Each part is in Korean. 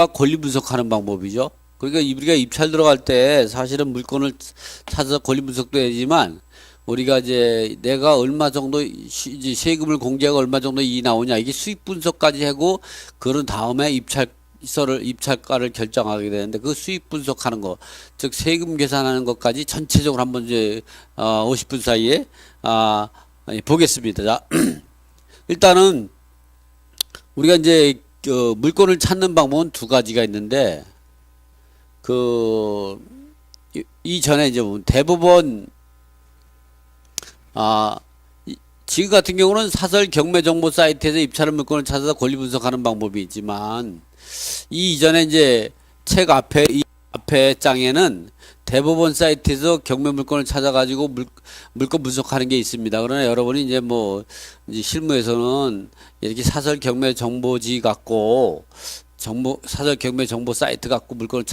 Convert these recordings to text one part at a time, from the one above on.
권리 분석하는 방법이죠. 그러니까 우리가 입찰 들어갈 때 사실은 물건을 찾아서 권리 분석도 해야지만 우리가 이제 내가 얼마 정도 이제 세금을 공제가 얼마 정도 이 나오냐 이게 수익 분석까지 하고 그런 다음에 입찰가를 결정하게 되는데 그 수익 분석하는 거, 즉 세금 계산하는 것까지 전체적으로 한번 이제 50분 사이에 보겠습니다. 자, 일단은 우리가 이제 물건을 찾는 방법은 두 가지가 있는데 이전에 이제 대부분 지금 같은 경우는 사설 경매 정보 사이트에서 입찰한 물건을 찾아서 권리 분석하는 방법이 있지만 이 이전에 이제 책 이 앞에 장에는 대법원 사이트에서 경매 물건을 찾아가지고 물건 분석하는 게 있습니다. 그러나 여러분이 이제 이제 실무에서는 이렇게 사설 경매 정보지 갖고 사설 경매 정보 사이트 갖고 물건을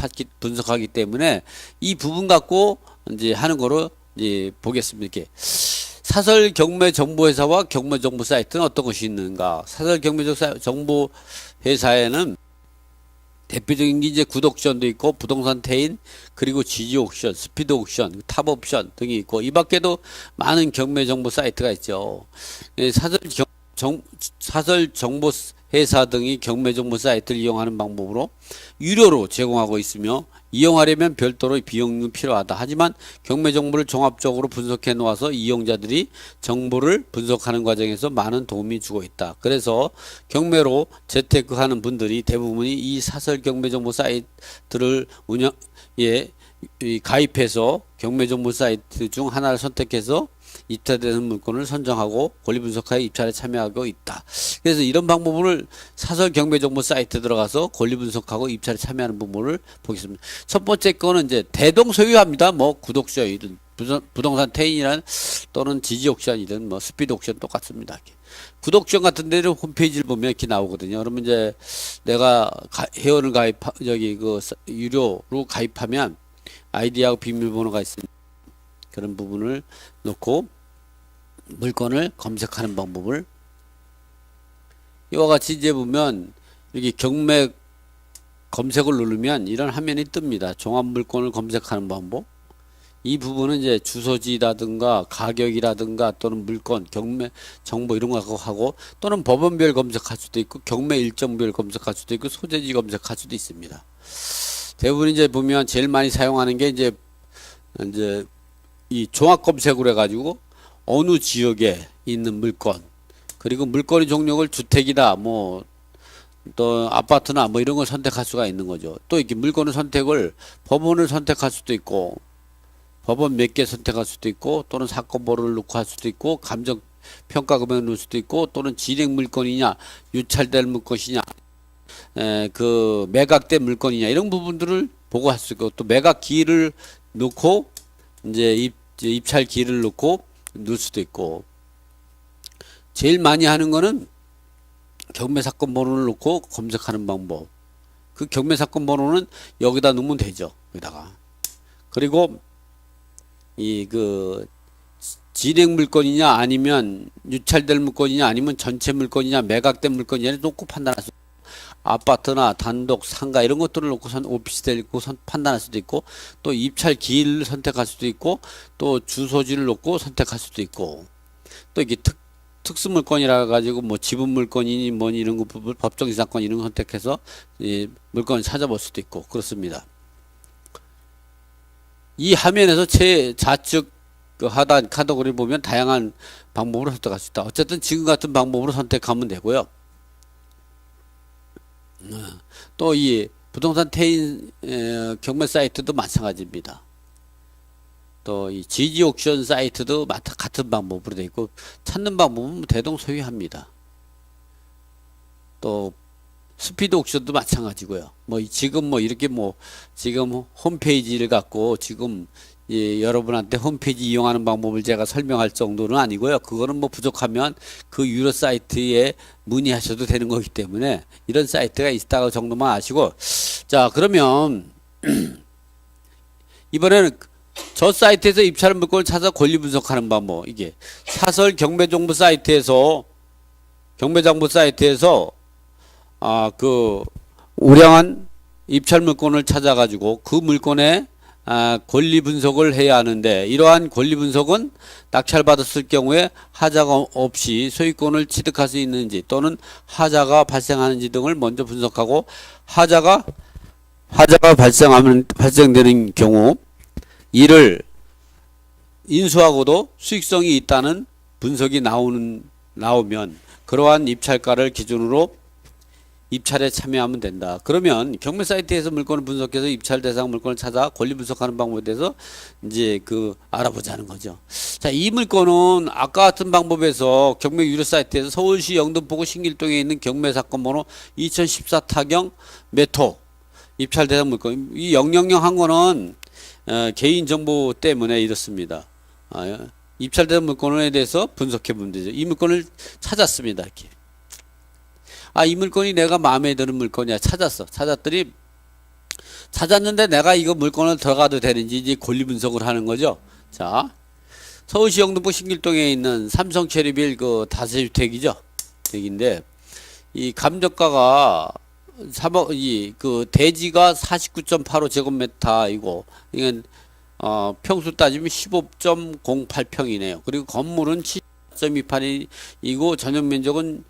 분석하기 때문에 이 부분 갖고 이제 하는 거로 이제 보겠습니다. 이렇게 사설 경매 정보 회사와 경매 정보 사이트는 어떤 것이 있는가? 사설 경매 정보 회사에는 대표적인 게 이제 구독션도 있고 부동산 태인 그리고 지지 옥션, 스피드 옥션, 탑 옵션 등이 있고 이 밖에도 많은 경매 정보 사이트가 있죠. 사설 정보 회사 등이 경매 정보 사이트를 이용하는 방법으로 유료로 제공하고 있으며 이용하려면 별도로 비용이 필요하다. 하지만 경매 정보를 종합적으로 분석해 놓아서 이용자들이 정보를 분석하는 과정에서 많은 도움이 주고 있다. 그래서 경매로 재테크하는 분들이 대부분이 이 사설 경매 정보 사이트를 가입해서 경매 정보 사이트 중 하나를 선택해서 입찰되는 물건을 선정하고 권리 분석하여 입찰에 참여하고 있다. 그래서 이런 방법을 사설 경매 정보 사이트 들어가서 권리 분석하고 입찰에 참여하는 부분을 보겠습니다. 첫 번째 거는 이제 대동소유합니다. 구독션이든 부동산 태인이란 또는 지지 옥션이든 스피드 옥션 똑같습니다. 구독션 같은 데는 홈페이지를 보면 이렇게 나오거든요. 그러면 이제 내가 회원을 유료로 가입하면 아이디하고 비밀번호가 있습니다. 그런 부분을 놓고 물건을 검색하는 방법을 이와 같이 이제 보면 여기 경매 검색을 누르면 이런 화면이 뜹니다. 종합 물건을 검색하는 방법. 이 부분은 이제 주소지라든가 가격이라든가 또는 물건, 경매 정보 이런 거 하고 또는 법원별 검색할 수도 있고 경매 일정별 검색할 수도 있고 소재지 검색할 수도 있습니다. 대부분 이제 보면 제일 많이 사용하는 게 이제 이 종합 검색으로 해가지고 어느 지역에 있는 물건 그리고 물건의 종목을 주택이다 또 아파트나 이런 걸 선택할 수가 있는 거죠. 또 이렇게 물건의 선택을 법원을 선택할 수도 있고 법원 몇 개 선택할 수도 있고 또는 사건 번호를 넣고 할 수도 있고 감정 평가 금액을 넣을 수도 있고 또는 진행 물건이냐 유찰될 물건이냐 매각된 물건이냐 이런 부분들을 보고 할 수 있고 또 매각 기일을 넣고 이제 입찰 기일을 넣고 넣을 수도 있고 제일 많이 하는 거는 경매 사건 번호를 넣고 검색하는 방법. 그 경매 사건 번호는 여기다 넣으면 되죠. 여기다가. 그리고 진행 물건이냐 아니면 유찰될 물건이냐 아니면 전체 물건이냐 매각된 물건이냐 놓고 판단할 수 있고 아파트나 단독 상가 이런 것들을 놓고 오피스텔 놓고 판단할 수도 있고 또 입찰 기일을 선택할 수도 있고 또 주소지를 놓고 선택할 수도 있고 또 이게 특수 물건이라 가지고 지분 물건이니 이런 거 법정 이상권 이런 거 선택해서 물건을 찾아볼 수도 있고 그렇습니다. 이 화면에서 좌측 하단 카테고리 보면 다양한 방법으로 선택할 수 있다. 어쨌든 지금 같은 방법으로 선택하면 되고요. 또 이 부동산 태인 경매 사이트도 마찬가지입니다. 또 이 지지 옥션 사이트도 같은 방법으로 되어 있고 찾는 방법은 대동소이합니다. 또 스피드 옥션도 마찬가지고요. 지금 이렇게 지금 홈페이지를 갖고 지금 여러분한테 홈페이지 이용하는 방법을 제가 설명할 정도는 아니고요. 그거는 부족하면 그 유료 사이트에 문의하셔도 되는 거기 때문에 이런 사이트가 있다고 정도만 아시고 자 그러면 이번에는 저 사이트에서 입찰한 물건을 찾아 권리 분석하는 방법 이게 사설 경매 정보 사이트에서 우량한 입찰 물건을 찾아가지고 그 물건의 권리 분석을 해야 하는데, 이러한 권리 분석은 낙찰받았을 경우에 하자가 없이 소유권을 취득할 수 있는지 또는 하자가 발생하는지 등을 먼저 분석하고, 하자가 발생되는 경우 이를 인수하고도 수익성이 있다는 분석이 나오면 그러한 입찰가를 기준으로 입찰에 참여하면 된다. 그러면 경매 사이트에서 물건을 분석해서 입찰 대상 물건을 찾아 권리 분석하는 방법에 대해서 이제 알아보자는 거죠. 자, 이 물건은 아까 같은 방법에서 경매 유료 사이트에서 서울시 영등포구 신길동에 있는 경매 사건 번호 2014 타경 매토 입찰 대상 물건, 이 000 한 거는 개인 정보 때문에 이렇습니다. 입찰 대상 물건에 대해서 분석해 보면 되죠. 이 물건을 찾았습니다. 이렇게. 이 물건이 내가 마음에 드는 물건이야. 찾았는데 내가 이거 물건을 들어가도 되는지 이제 권리 분석을 하는 거죠. 자, 서울시 영등포 신길동에 있는 삼성 체리빌 다세주택이죠. 여기인데, 이 감정가가 대지가 49.85제곱미터이고, 이건 평수 따지면 15.08평이네요. 그리고 건물은 7.28이고 전용 면적은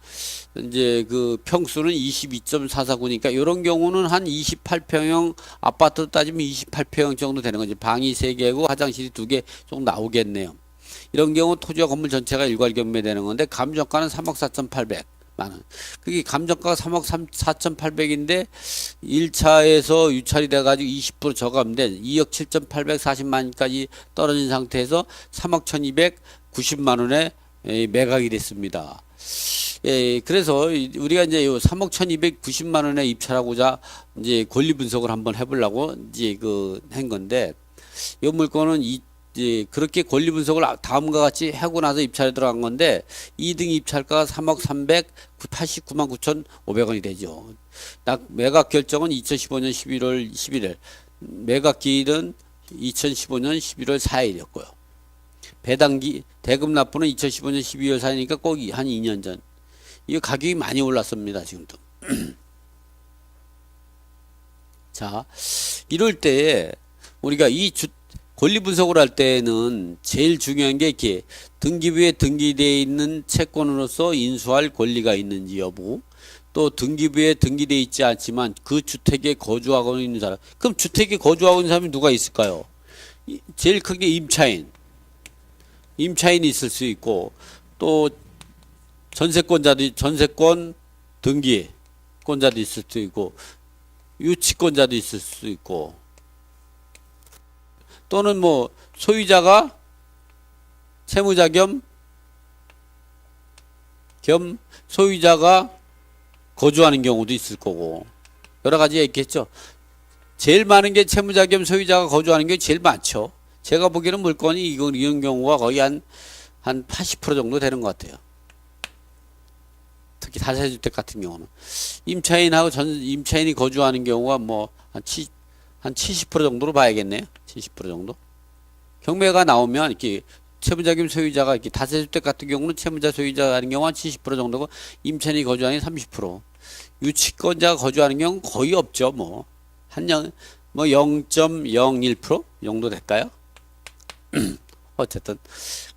이제 평수는 22.44구니까 이런 경우는 한 28평형 아파트 따지면 28평형 정도 되는 거지. 방이 3개고 화장실이 2개 정도 나오겠네요. 이런 경우 토지와 건물 전체가 일괄 경매되는 건데, 감정가는 3억 4,800만 원. 그게 감정가가 3억 4,800인데 1차에서 유찰이 돼가지고 20% 저감된 2억 7,840만원까지 떨어진 상태에서 3억 1,290만 원에 매각이 됐습니다. 그래서 우리가 이제 요 3억 1,290만 원에 입찰하고자 이제 권리 분석을 한번 해보려고 이제 한 건데, 이 물건은 이제 그렇게 권리 분석을 다음과 같이 하고 나서 입찰에 들어간 건데, 2등 입찰가가 3억 389만 9,500원이 되죠. 매각 결정은 2015년 11월 11일, 매각 기일은 2015년 11월 4일이었고요. 대금 납부는 2015년 12월 4일이니까 꼭 한 2년 전. 이 가격이 많이 올랐습니다, 지금도. 자, 이럴 때에 우리가 권리 분석을 할 때는 제일 중요한 게 이렇게 등기부에 등기되어 있는 채권으로서 인수할 권리가 있는지 여부, 또 등기부에 등기되어 있지 않지만 그 주택에 거주하고 있는 사람. 그럼 주택에 거주하고 있는 사람이 누가 있을까요? 제일 크게 임차인이 있을 수 있고, 또 전세권 등기권자도 있을 수 있고, 유치권자도 있을 수 있고, 또는 소유자가 채무자 겸 소유자가 거주하는 경우도 있을 거고, 여러 가지가 있겠죠. 제일 많은 게 채무자 겸 소유자가 거주하는 게 제일 많죠. 제가 보기에는 물건이 이런 경우가 거의 한 80% 정도 되는 것 같아요. 특히 다세주택 같은 경우는 임차인이 거주하는 경우가 한 70% 정도로 봐야겠네요. 70% 정도. 경매가 나오면 이렇게 채무자 겸 소유자가 이렇게 다세주택 같은 경우는 채무자 소유자 하는 경우 한 70% 정도고, 임차인이 거주하는 30%. 유치권자가 거주하는 경우는 거의 없죠. 0.01% 정도 될까요? 어쨌든.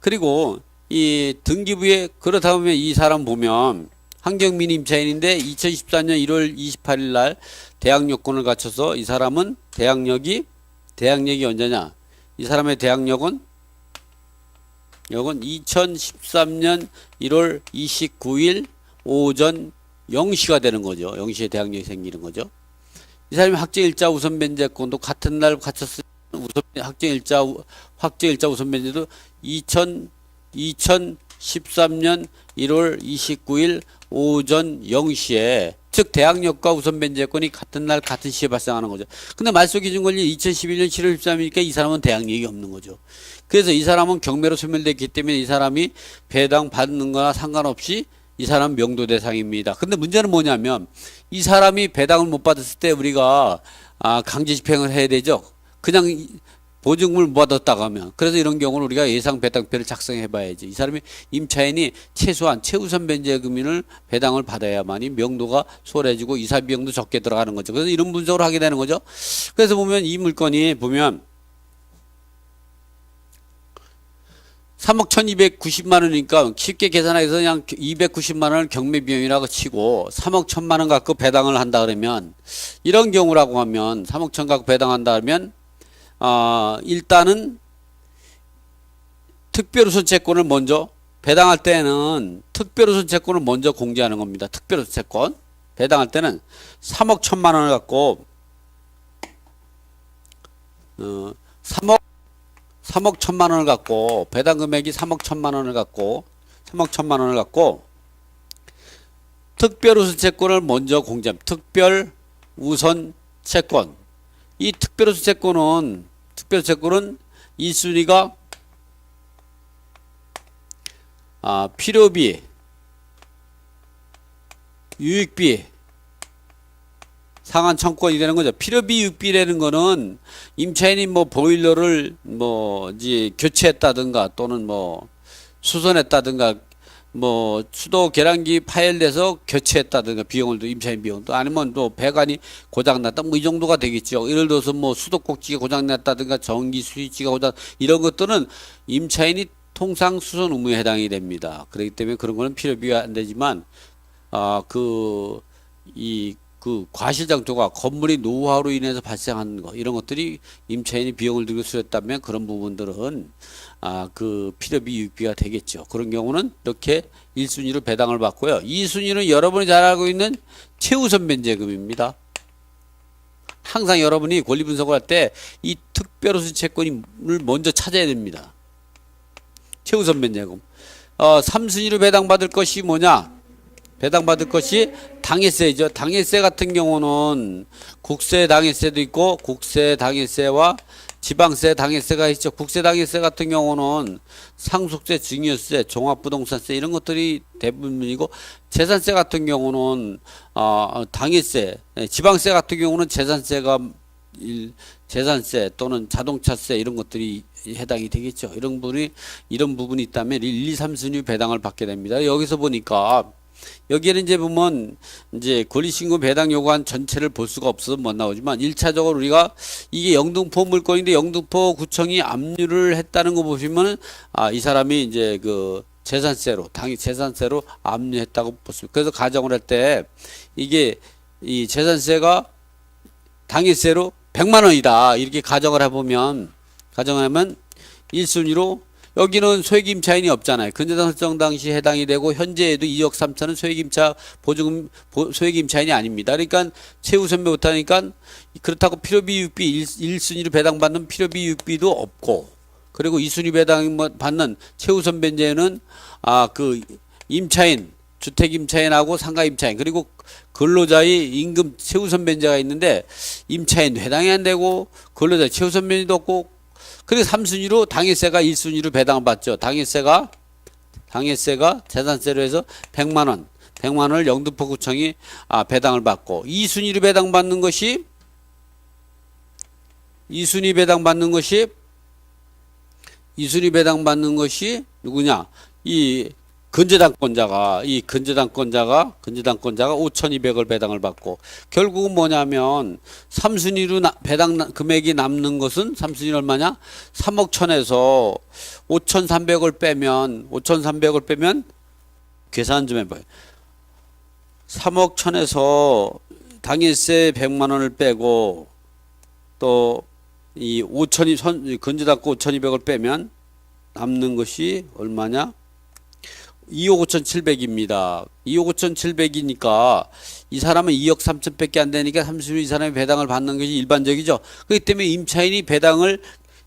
그리고 이 등기부에 그렇다 보면 이 사람 보면 한경민 임차인인데 2014년 1월 28일 날 대항 요건을 갖춰서 이 사람은 대항력이 언제냐? 이 사람의 대항력은 2013년 1월 29일 오전 0시가 되는 거죠. 0시에 대항력이 생기는 거죠. 이 사람이 확정일자 우선 변제권도 같은 날 갖췄을 확정일자 우선 변제도 2013년 1월 29일 오전 0시에, 즉 대항력과 우선 변제권이 같은 날 같은 시에 발생하는 거죠. 근데 말소 기준 권리 2011년 7월 13일이니까 이 사람은 대항력이 없는 거죠. 그래서 이 사람은 경매로 소멸됐기 때문에 이 사람이 배당 받는 거나 상관없이 이 사람 명도 대상입니다. 근데 문제는 뭐냐면, 이 사람이 배당을 못 받았을 때 우리가 강제 집행을 해야 되죠. 그냥 보증금을 못 받았다고 하면, 그래서 이런 경우는 우리가 예상 배당표를 작성해 봐야지. 이 사람이 임차인이 최소한 최우선 변제 금융을 배당을 받아야만이 명도가 수월해지고 이사 비용도 적게 들어가는 거죠. 그래서 이런 분석을 하게 되는 거죠. 그래서 보면 이 물건이 보면 3억 1290만 원이니까 쉽게 계산해서 그냥 290만 원을 경매 비용이라고 치고 3억 1000만 원 갖고 배당을 한다 그러면, 이런 경우라고 하면 3억 1000 갖고 배당한다 그러면 일단은 특별우선 채권을 먼저 배당할 때는 특별우선 채권을 먼저 공제하는 겁니다. 특별우선 채권 배당할 때는 3억 1000만 원을 갖고 3억 1000만 원을 갖고 배당 금액이 3억 1000만 원을 갖고 3억 1000만 원을 갖고 특별우선 채권을 먼저 공제합니다. 특별우선 채권. 이 특별우선 채권은 1순위가 필요비, 유익비, 상한 청구권이 되는 거죠. 필요비 유익비라는 거는 임차인이 뭐 보일러를 뭐 이제 교체했다든가 또는 뭐 수선했다든가 뭐 수도 계량기 파열돼서 교체했다든가 비용을 임차인 비용도, 아니면 또 배관이 고장났다 뭐 이 정도가 되겠죠. 예를 들어서 뭐 수도꼭지가 고장났다든가 전기 스위치가 고장, 이런 것들은 임차인이 통상 수선 의무에 해당이 됩니다. 그렇기 때문에 그런 거는 필요비가 안 되지만 그 과실장도가 건물이 노후화로 인해서 발생하는 거, 이런 것들이 임차인이 비용을 들고 수렸다면 그런 부분들은 그 필요비 유익비가 되겠죠. 그런 경우는 이렇게 1순위로 배당을 받고요. 2순위는 여러분이 잘 알고 있는 최우선 변제금입니다. 항상 여러분이 권리 분석을 할 때 이 특별우선 채권을 먼저 찾아야 됩니다. 최우선 변제금. 3순위로 배당받을 것이 뭐냐? 배당받을 것이 당해세죠. 당해세 같은 경우는 국세 당해세도 있고 국세 당해세와 지방세 당해세가 있죠. 국세 당해세 같은 경우는 상속세, 증여세, 종합부동산세 이런 것들이 대부분이고, 재산세 같은 경우는 당해세, 지방세 같은 경우는 재산세 또는 자동차세 이런 것들이 해당이 되겠죠. 이런 부분이 있다면 1, 2, 3순위 배당을 받게 됩니다. 여기서 보니까 여기에는 이제 보면 이제 권리신고 배당 요구안 전체를 볼 수가 없어서 못 나오지만, 1차적으로 우리가 이게 영등포 물건인데 영등포 구청이 압류를 했다는 거 보시면은 이 사람이 이제 그 재산세로 압류했다고 보습니다. 그래서 가정을 할 때 이게 이 재산세가 당해세로 100만 원이다 이렇게 가정을 해보면, 가정하면 1순위로 여기는 소액임차인이 없잖아요. 근저당 설정 당시 해당이 되고 현재에도 2억 3천은 소액임차 보증금 소액임차인이 아닙니다. 그러니까 최우선배 못하니까, 그렇다고 필요비 유익비 1순위로 배당받는 필요비 유익비도 없고, 그리고 2순위 배당받는 최우선 변제는 그 임차인, 주택임차인하고 상가임차인, 그리고 근로자의 임금 최우선 변제가 있는데 임차인 해당이 안 되고 근로자 최우선 변제도 없고, 그리고 3순위로 당해세가 1순위로 배당을 받죠. 당해세가 재산세로 해서 100만 원을 영등포구청이 배당을 받고, 2순위로 배당받는 것이 2순위 배당받는 것이 누구냐? 이 근저당권자가 5,200을 배당을 받고, 결국은 뭐냐면 3순위로 배당 금액이 남는 것은 3순위 얼마냐? 3억 1천에서 5,300을 빼면 계산 좀 해봐요. 3억 1천에서 당일세 100만 원을 빼고 또 이 근저당권 5,200을 빼면 남는 것이 얼마냐? 2억 5,700입니다. 2억 5,700이니까 이 사람은 2억 3천 밖에 안 되니까 30일 이 사람이 배당을 받는 것이 일반적이죠. 그렇기 때문에 임차인이 배당을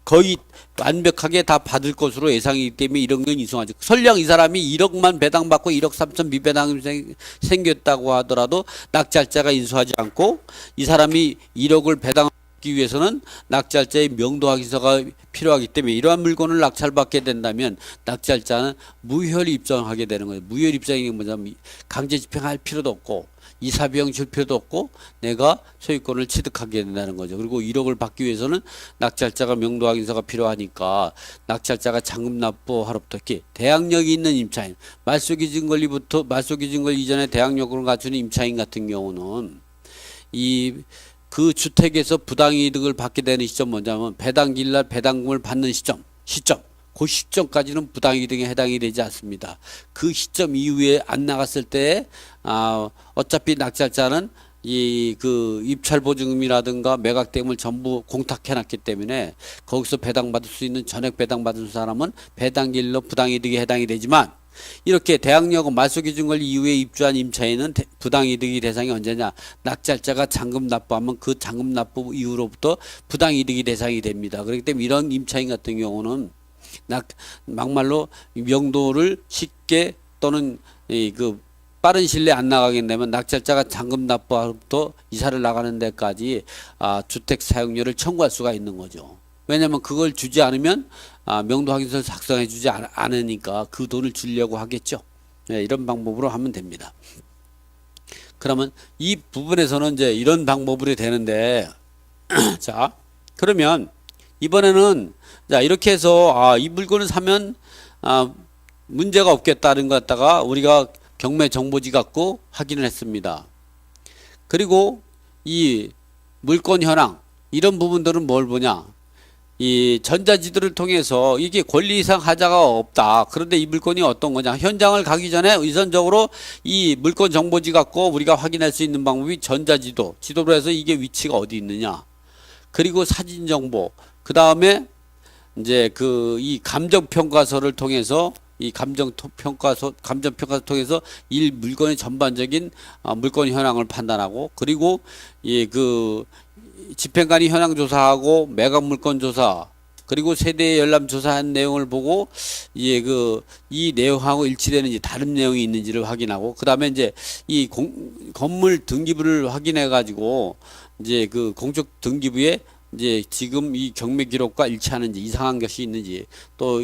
거의 완벽하게 다 받을 것으로 예상이기 때문에 이런 건 이상하죠. 설령 이 사람이 1억만 배당받고 1억 3천 미배당이 생겼다고 하더라도 낙찰자가 인수하지 않고 이 사람이 1억을 배당하기 위해서는 낙찰자의 명도 확인서가 필요하기 때문에, 이러한 물건을 낙찰받게 된다면 낙찰자는 무효 입장하게 되는 거예요. 무효 입장이 뭐냐면 강제 집행할 필요도 없고 이사 비용 줄 필요도 없고 내가 소유권을 취득하게 된다는 거죠. 그리고 1억을 받기 위해서는 낙찰자가 명도 확인서가 필요하니까 낙찰자가 잔금 납부하로부터 이렇게 대항력이 있는 임차인, 말소기준 권리부터 말소기준 권리 이전에 대항력을 갖추는 임차인 같은 경우는 그 주택에서 부당이득을 받게 되는 시점 뭐냐면 배당기일 날 배당금을 받는 시점 그 시점까지는 부당이득에 해당이 되지 않습니다. 그 시점 이후에 안 나갔을 때 어차피 낙찰자는 그 입찰 보증금이라든가 매각대금을 전부 공탁해놨기 때문에 거기서 배당받을 수 있는 전액 배당받은 사람은 배당기일로 부당이득에 해당이 되지만 이렇게 대항력은 말소기준권리 이후에 입주한 임차인은 부당이득이 대상이 언제냐? 낙찰자가 잔금 납부하면 그 잔금 납부 이후로부터 부당이득이 대상이 됩니다. 그렇기 때문에 이런 임차인 같은 경우는 막말로 명도를 쉽게 또는 그 빠른 시일 내에 안 나가게 되면 낙찰자가 잔금 납부부터 이사를 나가는 데까지 주택 사용료를 청구할 수가 있는 거죠. 왜냐하면 그걸 주지 않으면 명도 확인서를 작성해 주지 않으니까 그 돈을 주려고 하겠죠. 네, 이런 방법으로 하면 됩니다. 그러면 이 부분에서는 이제 이런 방법으로 되는데 자 그러면 이번에는 자 이렇게 해서 이 물건을 사면 문제가 없겠다는 것 갖다가 우리가 경매 정보지 갖고 확인을 했습니다. 그리고 이 물건 현황 이런 부분들은 뭘 보냐? 이 전자지도를 통해서 이게 권리이상 하자가 없다. 그런데 이 물건이 어떤 거냐? 현장을 가기 전에 우선적으로 이 물건 정보지 갖고 우리가 확인할 수 있는 방법이 전자지도, 지도로 해서 이게 위치가 어디 있느냐. 그리고 사진 정보. 그 다음에 이제 이 감정평가서를 통해서 이 감정평가서 통해서 이 물건의 전반적인 물건 현황을 판단하고 그리고 집행관이 현황 조사하고 매각 물건 조사 그리고 세대 열람 조사한 내용을 보고 이 내용하고 일치되는지 다른 내용이 있는지를 확인하고 그다음에 이제 건물 등기부를 확인해 가지고 이제 그 공적 등기부에 이제 지금 이 경매 기록과 일치하는지 이상한 것이 있는지 또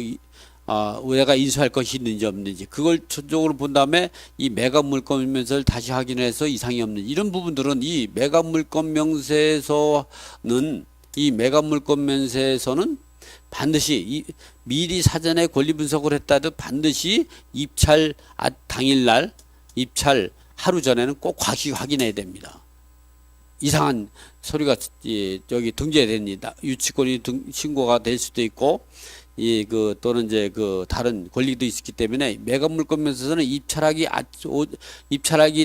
내가 인수할 것이 있는지 없는지 그걸 전적으로 본 다음에 이 매각 물건 명세서를 다시 확인해서 이상이 없는지 이런 부분들은 이 매각 물건 명세서는 반드시 미리 사전에 권리 분석을 했다도 반드시 입찰 당일날 입찰 하루 전에는 꼭 확인해야 됩니다. 이상한 서류가 여기 등재됩니다. 유치권이 신고가 될 수도 있고 또는 이제 다른 권리도 있기 때문에 매각 물건 명세서는 입찰하기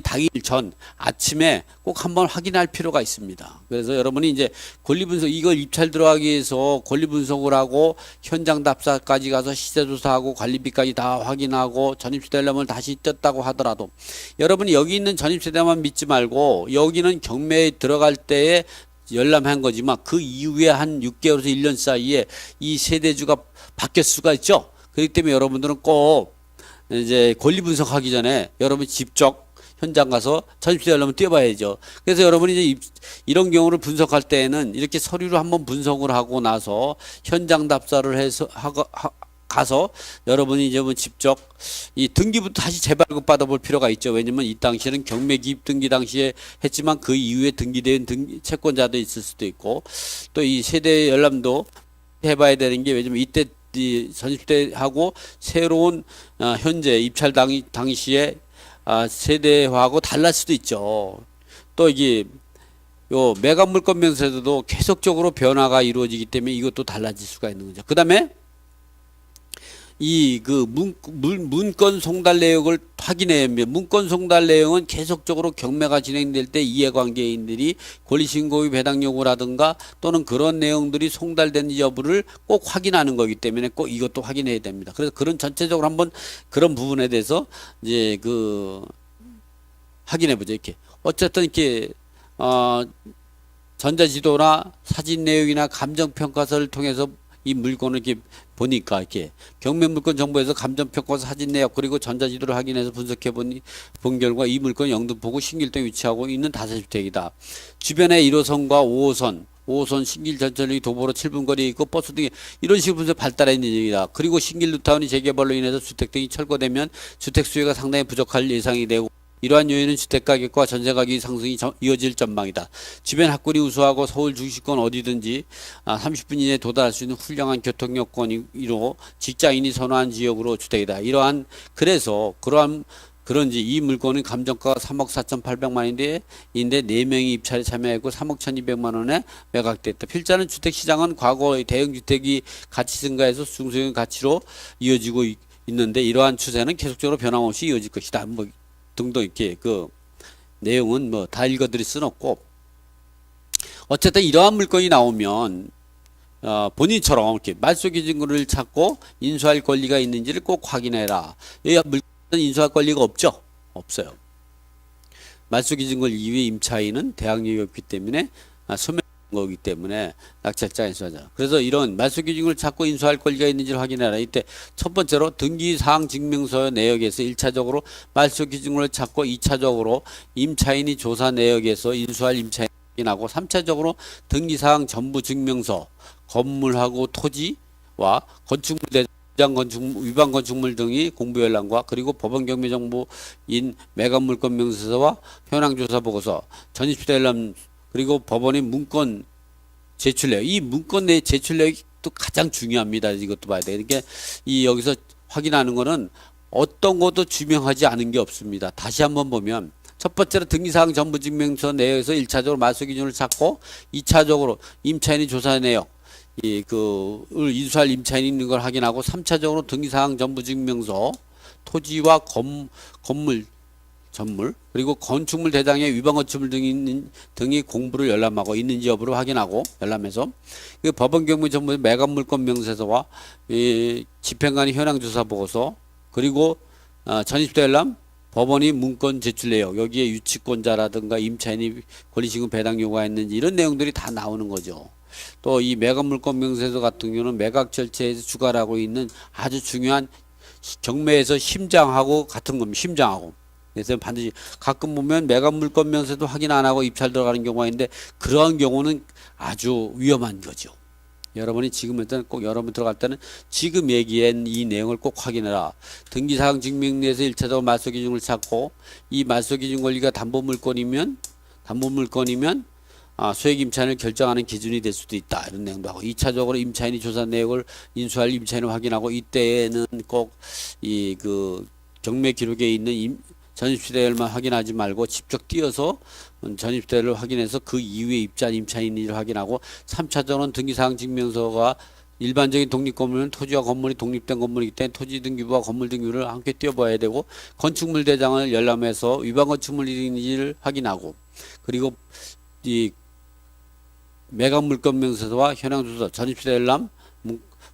당일 전 아침에 꼭 한번 확인할 필요가 있습니다. 그래서 여러분이 이제 권리 분석 이걸 입찰 들어가기 위해서 권리 분석을 하고 현장 답사까지 가서 시세 조사하고 관리비까지 다 확인하고 전입세대람을 다시 떴다고 하더라도 여러분이 여기 있는 전입세대만 믿지 말고 여기는 경매에 들어갈 때에 열람한 거지만 그 이후에 한 6개월에서 1년 사이에 이 세대주가 바뀔 수가 있죠. 그렇기 때문에 여러분들은 꼭 이제 권리 분석하기 전에 여러분 직접 현장 가서 전입세 열람을 떼봐야죠. 그래서 여러분이 이제 이런 경우를 분석할 때에는 이렇게 서류를 한번 분석을 하고 나서 현장 답사를 해서 가서 여러분이 이제 직접 이 등기부터 다시 재발급 받아볼 필요가 있죠. 왜냐면 이 당시에는 경매 기입 등기 당시에 했지만 그 이후에 등기된 채권자도 있을 수도 있고 또 이 세대 열람도 해봐야 되는 게 왜냐면 이때 전입세하고 새로운 현재 입찰 당시에 세대하고 달랄 수도 있죠. 또 요 매각 물건 명세서도 계속적으로 변화가 이루어지기 때문에 이것도 달라질 수가 있는 거죠. 그 다음에 문건 송달 내역을 확인해야 합니다. 문건 송달 내용은 계속적으로 경매가 진행될 때 이해관계인들이 권리신고의 배당 요구라든가 또는 그런 내용들이 송달된 여부를 꼭 확인하는 거기 때문에 꼭 이것도 확인해야 됩니다. 그래서 그런 전체적으로 한번 그런 부분에 대해서 이제 확인해 보죠. 이렇게 어쨌든 이렇게 전자지도나 사진 내역이나 감정평가서를 통해서 이 물건을 이렇게 보니까 이렇게 경매 물건 정보에서 감정평가서 사진 내역 그리고 전자지도를 확인해서 분석해 본 결과 이 물건 영등포구 신길동에 위치하고 있는 다세주택이다. 주변에 1호선과 5호선 신길 전철역이 도보로 7분 거리에 있고 버스 등이 이런 식으로 분석 발달해 있는 얘기다. 그리고 신길 뉴타운이 재개발로 인해서 주택 등이 철거되면 주택 수요가 상당히 부족할 예상이 되고 이러한 요인은 주택가격과 전세가격이 상승이 이어질 전망이다. 주변 학군이 우수하고 서울 중시권 어디든지 30분 이내에 도달할 수 있는 훌륭한 교통 여건이로 직장인이 선호한 지역으로 주택이다. 그런지 이 물건은 감정가가 3억 4,800만인데 4명이 입찰에 참여했고 3억 1,200만 원에 매각됐다. 필자는 주택시장은 과거 대형주택이 가치 증가해서 중소형 가치로 이어지고 있는데 이러한 추세는 계속적으로 변함없이 이어질 것이다. 뭐 등등 이렇게 그 내용은 뭐 다 읽어드릴 수는 없고 어쨌든 이러한 물건이 나오면 본인처럼 이렇게 말소기 증거를 찾고 인수할 권리가 있는지를 꼭 확인해라. 이 물건은 인수할 권리가 없죠? 없어요. 말소기 증거 이후에 임차인은 대항력이 없기 때문에 소멸 거기 때문에 낙찰자 인수하자. 그래서 이런 말소 기준을 찾고 인수할 권리가 있는지를 확인해라. 이때 첫 번째로 등기사항 증명서 내역에서 1차적으로 말소 기준을 찾고 2차적으로 임차인이 조사 내역에서 인수할 임차인 확인하고 3차적으로 등기사항 전부 증명서, 건물하고 토지와 건축물 위반 건축물 등의 공부 열람과 그리고 법원 경매 정보인 매각 물건 명세서와 현황 조사 보고서, 전입시대 열람 그리고 법원의 문건 제출 내역. 이 문건 내 제출 내역이 또 가장 중요합니다. 이것도 봐야 돼. 이게 여기서 확인하는 거는 어떤 것도 주명하지 않은 게 없습니다. 다시 한번 보면 첫 번째로 등기사항 전부증명서 내역에서 1차적으로 말소 기준을 찾고 2차적으로 임차인이 조사 내역 인수할 임차인이 있는 걸 확인하고 3차적으로 등기사항 전부증명서 토지와 건물 전물 그리고 건축물 대장의 위반 건축물 등이 공부를 열람하고 있는지 여부를 확인하고 열람해서 그 법원 경매 전부 매각 물건 명세서와 집행관의 현황 조사 보고서 그리고 전입시대 열람 법원이 문건 제출 내역 여기에 유치권자라든가 임차인이 권리지급 배당 요구가 있는지 이런 내용들이 다 나오는 거죠. 또 이 매각 물건 명세서 같은 경우는 매각 절차에서 주관하고 있는 아주 중요한 경매에서 심장하고 같은 겁니다. 심장하고. 그래서 반드시 가끔 보면 매각 물건 명세도 확인 안 하고 입찰 들어가는 경우가 있는데 그러한 경우는 아주 위험한 거죠. 여러분이 지금 일단 꼭 여러분 들어갈 때는 지금 얘기한 이 내용을 꼭 확인해라. 등기사항 증명서에서 1차적으로 말소 기준을 찾고 이 말소 기준 권리가 담보 물건이면 소액 임차인을 결정하는 기준이 될 수도 있다. 이런 내용도 하고 2차적으로 임차인이 조사 내역을 인수할 임차인을 확인하고 이때에는 꼭 경매 기록에 있는 전입시대열만 확인하지 말고 직접 뛰어서 전입시대를 확인해서 그 이후에 입주한 임차인인지를 확인하고 3차적으로는 등기사항 증명서가 일반적인 독립건물은 토지와 건물이 독립된 건물이기 때문에 토지 등기부와 건물 등기부를 함께 띄워봐야 되고 건축물 대장을 열람해서 위반 건축물인지를 확인하고 그리고 이 매각 물건 명세서와 현황 조사, 전입시대 열람,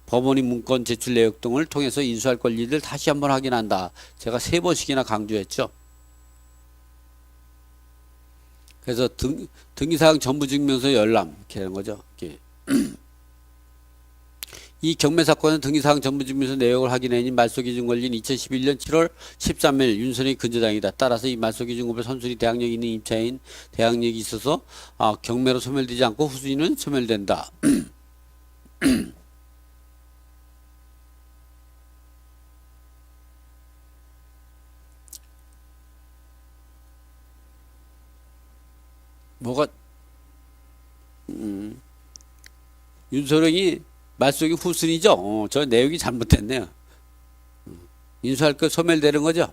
법원이 문건 제출 내역 등을 통해서 인수할 권리를 다시 한번 확인한다. 제가 3번씩이나 강조했죠. 그래서 등기사항 전부증명서 열람 이렇게 하는 거죠. 이렇게. 이 경매 사건은 등기사항 전부증명서 내역을 확인해니 말소기준 걸린 2011년 7월 13일 윤선희 근저당이다. 따라서 이 말소기준급을 선순위 대항력이 있는 임차인 대항력이 있어서 경매로 소멸되지 않고 후순위는 소멸된다. 뭐가 윤소령이 말소기 후순위죠. 저 내용이 잘못됐네요. 인수할 거 소멸되는 거죠.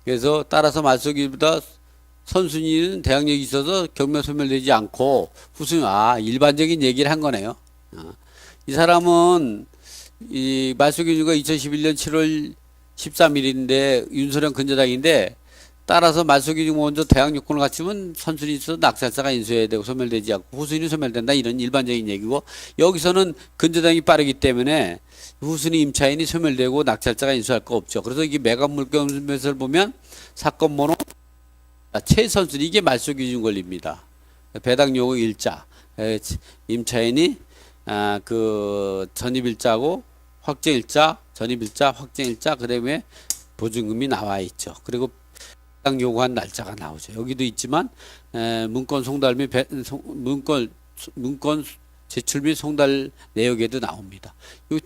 그래서 따라서 말소기보다 선순위는 대항력이 있어서 경매 소멸되지 않고 후순위 일반적인 얘기를 한 거네요. 이 사람은 이 말소기준가 2011년 7월 13일인데 윤소령 근저당인데 따라서 말소기준 먼저 대항 요건을 갖추면 선순위 있어서 낙찰사가 인수해야 되고 소멸되지 않고 후순위 소멸된다 이런 일반적인 얘기고 여기서는 근저당이 빠르기 때문에 후순위 임차인이 소멸되고 낙찰자가 인수할 거 없죠. 그래서 이게 매각 물건 명세서를 보면 사건 번호 최선순위 이게 말소기준 권리입니다. 배당 요구 일자 임차인이 전입일자고 확정일자 전입일자 확정일자 그다음에 보증금이 나와 있죠. 그리고 배당 요구한 날짜가 나오죠. 여기도 있지만 문건 송달 및 문건 제출 및 송달 내역에도 나옵니다.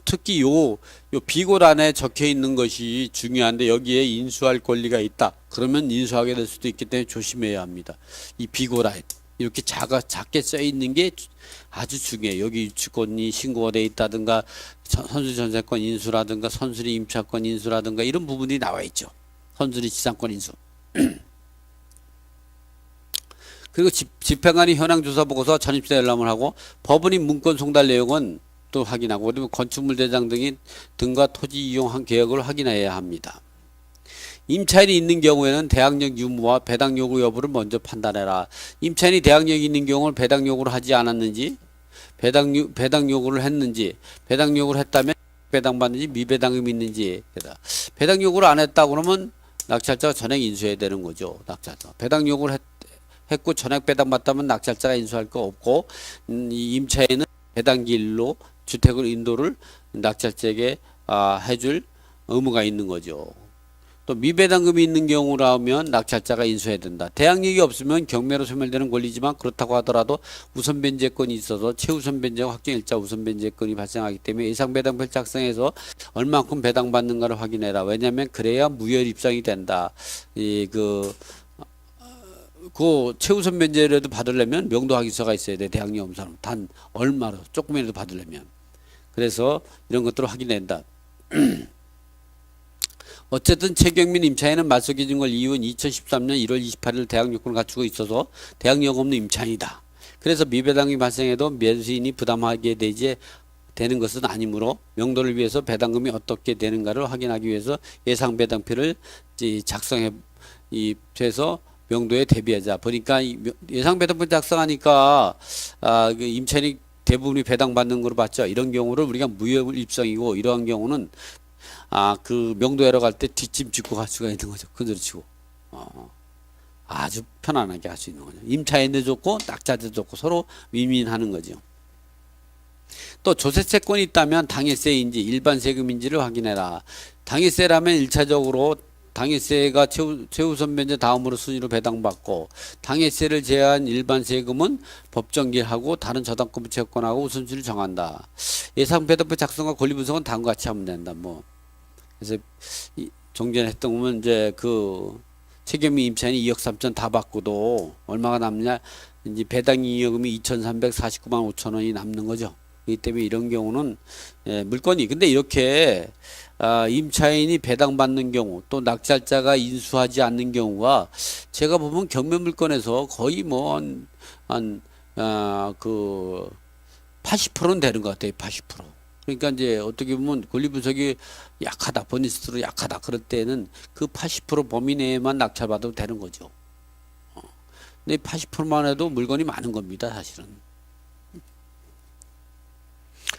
특히 요 비고란에 적혀 있는 것이 중요한데 여기에 인수할 권리가 있다. 그러면 인수하게 될 수도 있기 때문에 조심해야 합니다. 이 비고란 이렇게 작게 써 있는 게 아주 중요해요. 여기 유치권이 신고가 돼 있다든가 선수리 전세권 인수라든가 선수리 임차권 인수라든가 이런 부분이 나와 있죠. 선수리 지상권 인수. 그리고 집행관이 현황조사 보고서 전입세 열람을 하고 법원이 문건 송달 내용은 또 확인하고 그리고 건축물 대장 등과 토지 이용한 계획을 확인해야 합니다. 임차인이 있는 경우에는 대항력 유무와 배당 요구 여부를 먼저 판단해라. 임차인이 대항력이 있는 경우는 배당 요구를 하지 않았는지, 배당 요구를 했는지, 배당 요구를 했다면 배당 받는지, 미배당금이 있는지. 배당 요구를 안 했다 그러면 낙찰자가 전액 인수해야 되는 거죠. 낙찰자. 배당 요구를 했고 전액 배당 받다면 낙찰자가 인수할 거 없고 이 임차인은 배당기일로 주택을 인도를 낙찰자에게 해줄 의무가 있는 거죠. 또 미배당금이 있는 경우라면 낙찰자가 인수해야 된다. 대항력이 없으면 경매로 소멸되는 권리지만 그렇다고 하더라도 우선 변제권이 있어서 최우선 변제와 확정일자 우선 변제권이 발생하기 때문에 예상배당표를 작성해서 얼만큼 배당받는가를 확인해라. 왜냐하면 그래야 무효 입상이 된다. 그 최우선 변제라도 받으려면 명도확인서가 있어야 돼. 대항력 없는 사람 단 얼마로 조금이라도 받으려면. 그래서 이런 것들을 확인한다. 어쨌든 최경민 임차인은 말소기준걸 이유는 2013년 1월 28일 대항력권을 갖추고 있어서 대항력 없는 임차인이다. 그래서 미배당이 발생해도 매수인이 부담하게 되는 것은 아니므로 명도를 위해서 배당금이 어떻게 되는가를 확인하기 위해서 예상배당표를 작성해서 명도에 대비하자. 보니까 예상배당표 작성하니까 그 임차인이 대부분이 배당받는 걸로 봤죠. 이런 경우를 우리가 무효 입성이고 이러한 경우는 그 명도하러 갈 때 뒷짐 짚고 갈 수가 있는 거죠. 그대로 치고. 아주 편안하게 할 수 있는 거죠. 임차인도 좋고 낙찰도 좋고 서로 윈윈하는 거죠. 또 조세채권이 있다면 당해세인지 일반 세금인지를 확인해라. 당해세라면 1차적으로 당해세가 최우선 변제 다음으로 순위로 배당받고 당해세를 제외한 일반 세금은 법정기하고 다른 저당권 채권하고 우선순위를 정한다. 예상배당표 작성과 권리분석은 다음과 같이 하면 된다. 그래서 종전에 했던 거면 이제 그 최경민 임차인이 2억 3천 다 받고도 얼마가 남냐? 이제 배당 잉여금이 2,349만 5천 원이 남는 거죠. 그렇기 때문에 이런 경우는 물건이 근데 이렇게 임차인이 배당받는 경우 또 낙찰자가 인수하지 않는 경우가 제가 보면 경매 물건에서 거의 그 80%는 되는 것 같아요. 80%. 그러니까 이제 어떻게 보면 권리 분석이 약하다, 버니스트로 약하다 그럴 때는 그 80% 범위 내에만 낙찰받아도 되는 거죠. 근데 80%만 해도 물건이 많은 겁니다, 사실은.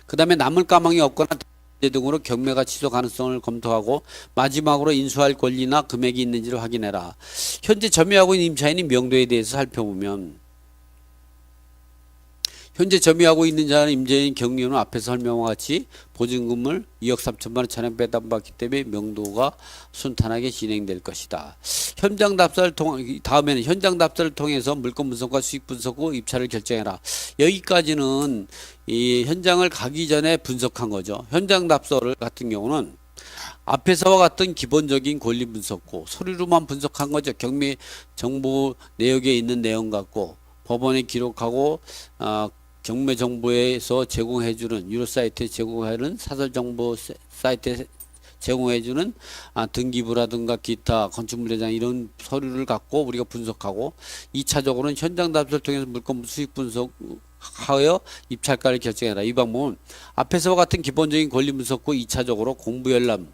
그 다음에 남을 가망이 없거나 등으로 경매가 취소 가능성을 검토하고 마지막으로 인수할 권리나 금액이 있는지를 확인해라. 현재 점유하고 있는 임차인이 명도에 대해서 살펴보면 현재 점유하고 있는 자는 임차인 경리는 앞에서 설명과 같이 보증금을 2억 3천만 원 전액 배당받기 때문에 명도가 순탄하게 진행될 것이다. 다음에는 현장 답사를 통해서 물건 분석과 수익 분석 후 입찰을 결정해라. 여기까지는 이 현장을 가기 전에 분석한 거죠. 현장 답서를 같은 경우는 앞에서와 같은 기본적인 권리 분석고 서류로만 분석한 거죠. 경매 정보 내역에 있는 내용 갖고 법원에 기록하고 경매 정보에서 제공해주는 유료 사이트에 제공하는 사설 정보 사이트에 제공해주는 등기부라든가 기타 건축물 대장 이런 서류를 갖고 우리가 분석하고 2차적으로는 현장 답사를 통해서 물건 수익 분석하여 입찰가를 결정해라. 이 방법은 앞에서와 같은 기본적인 권리 분석 후 2차적으로 공부열람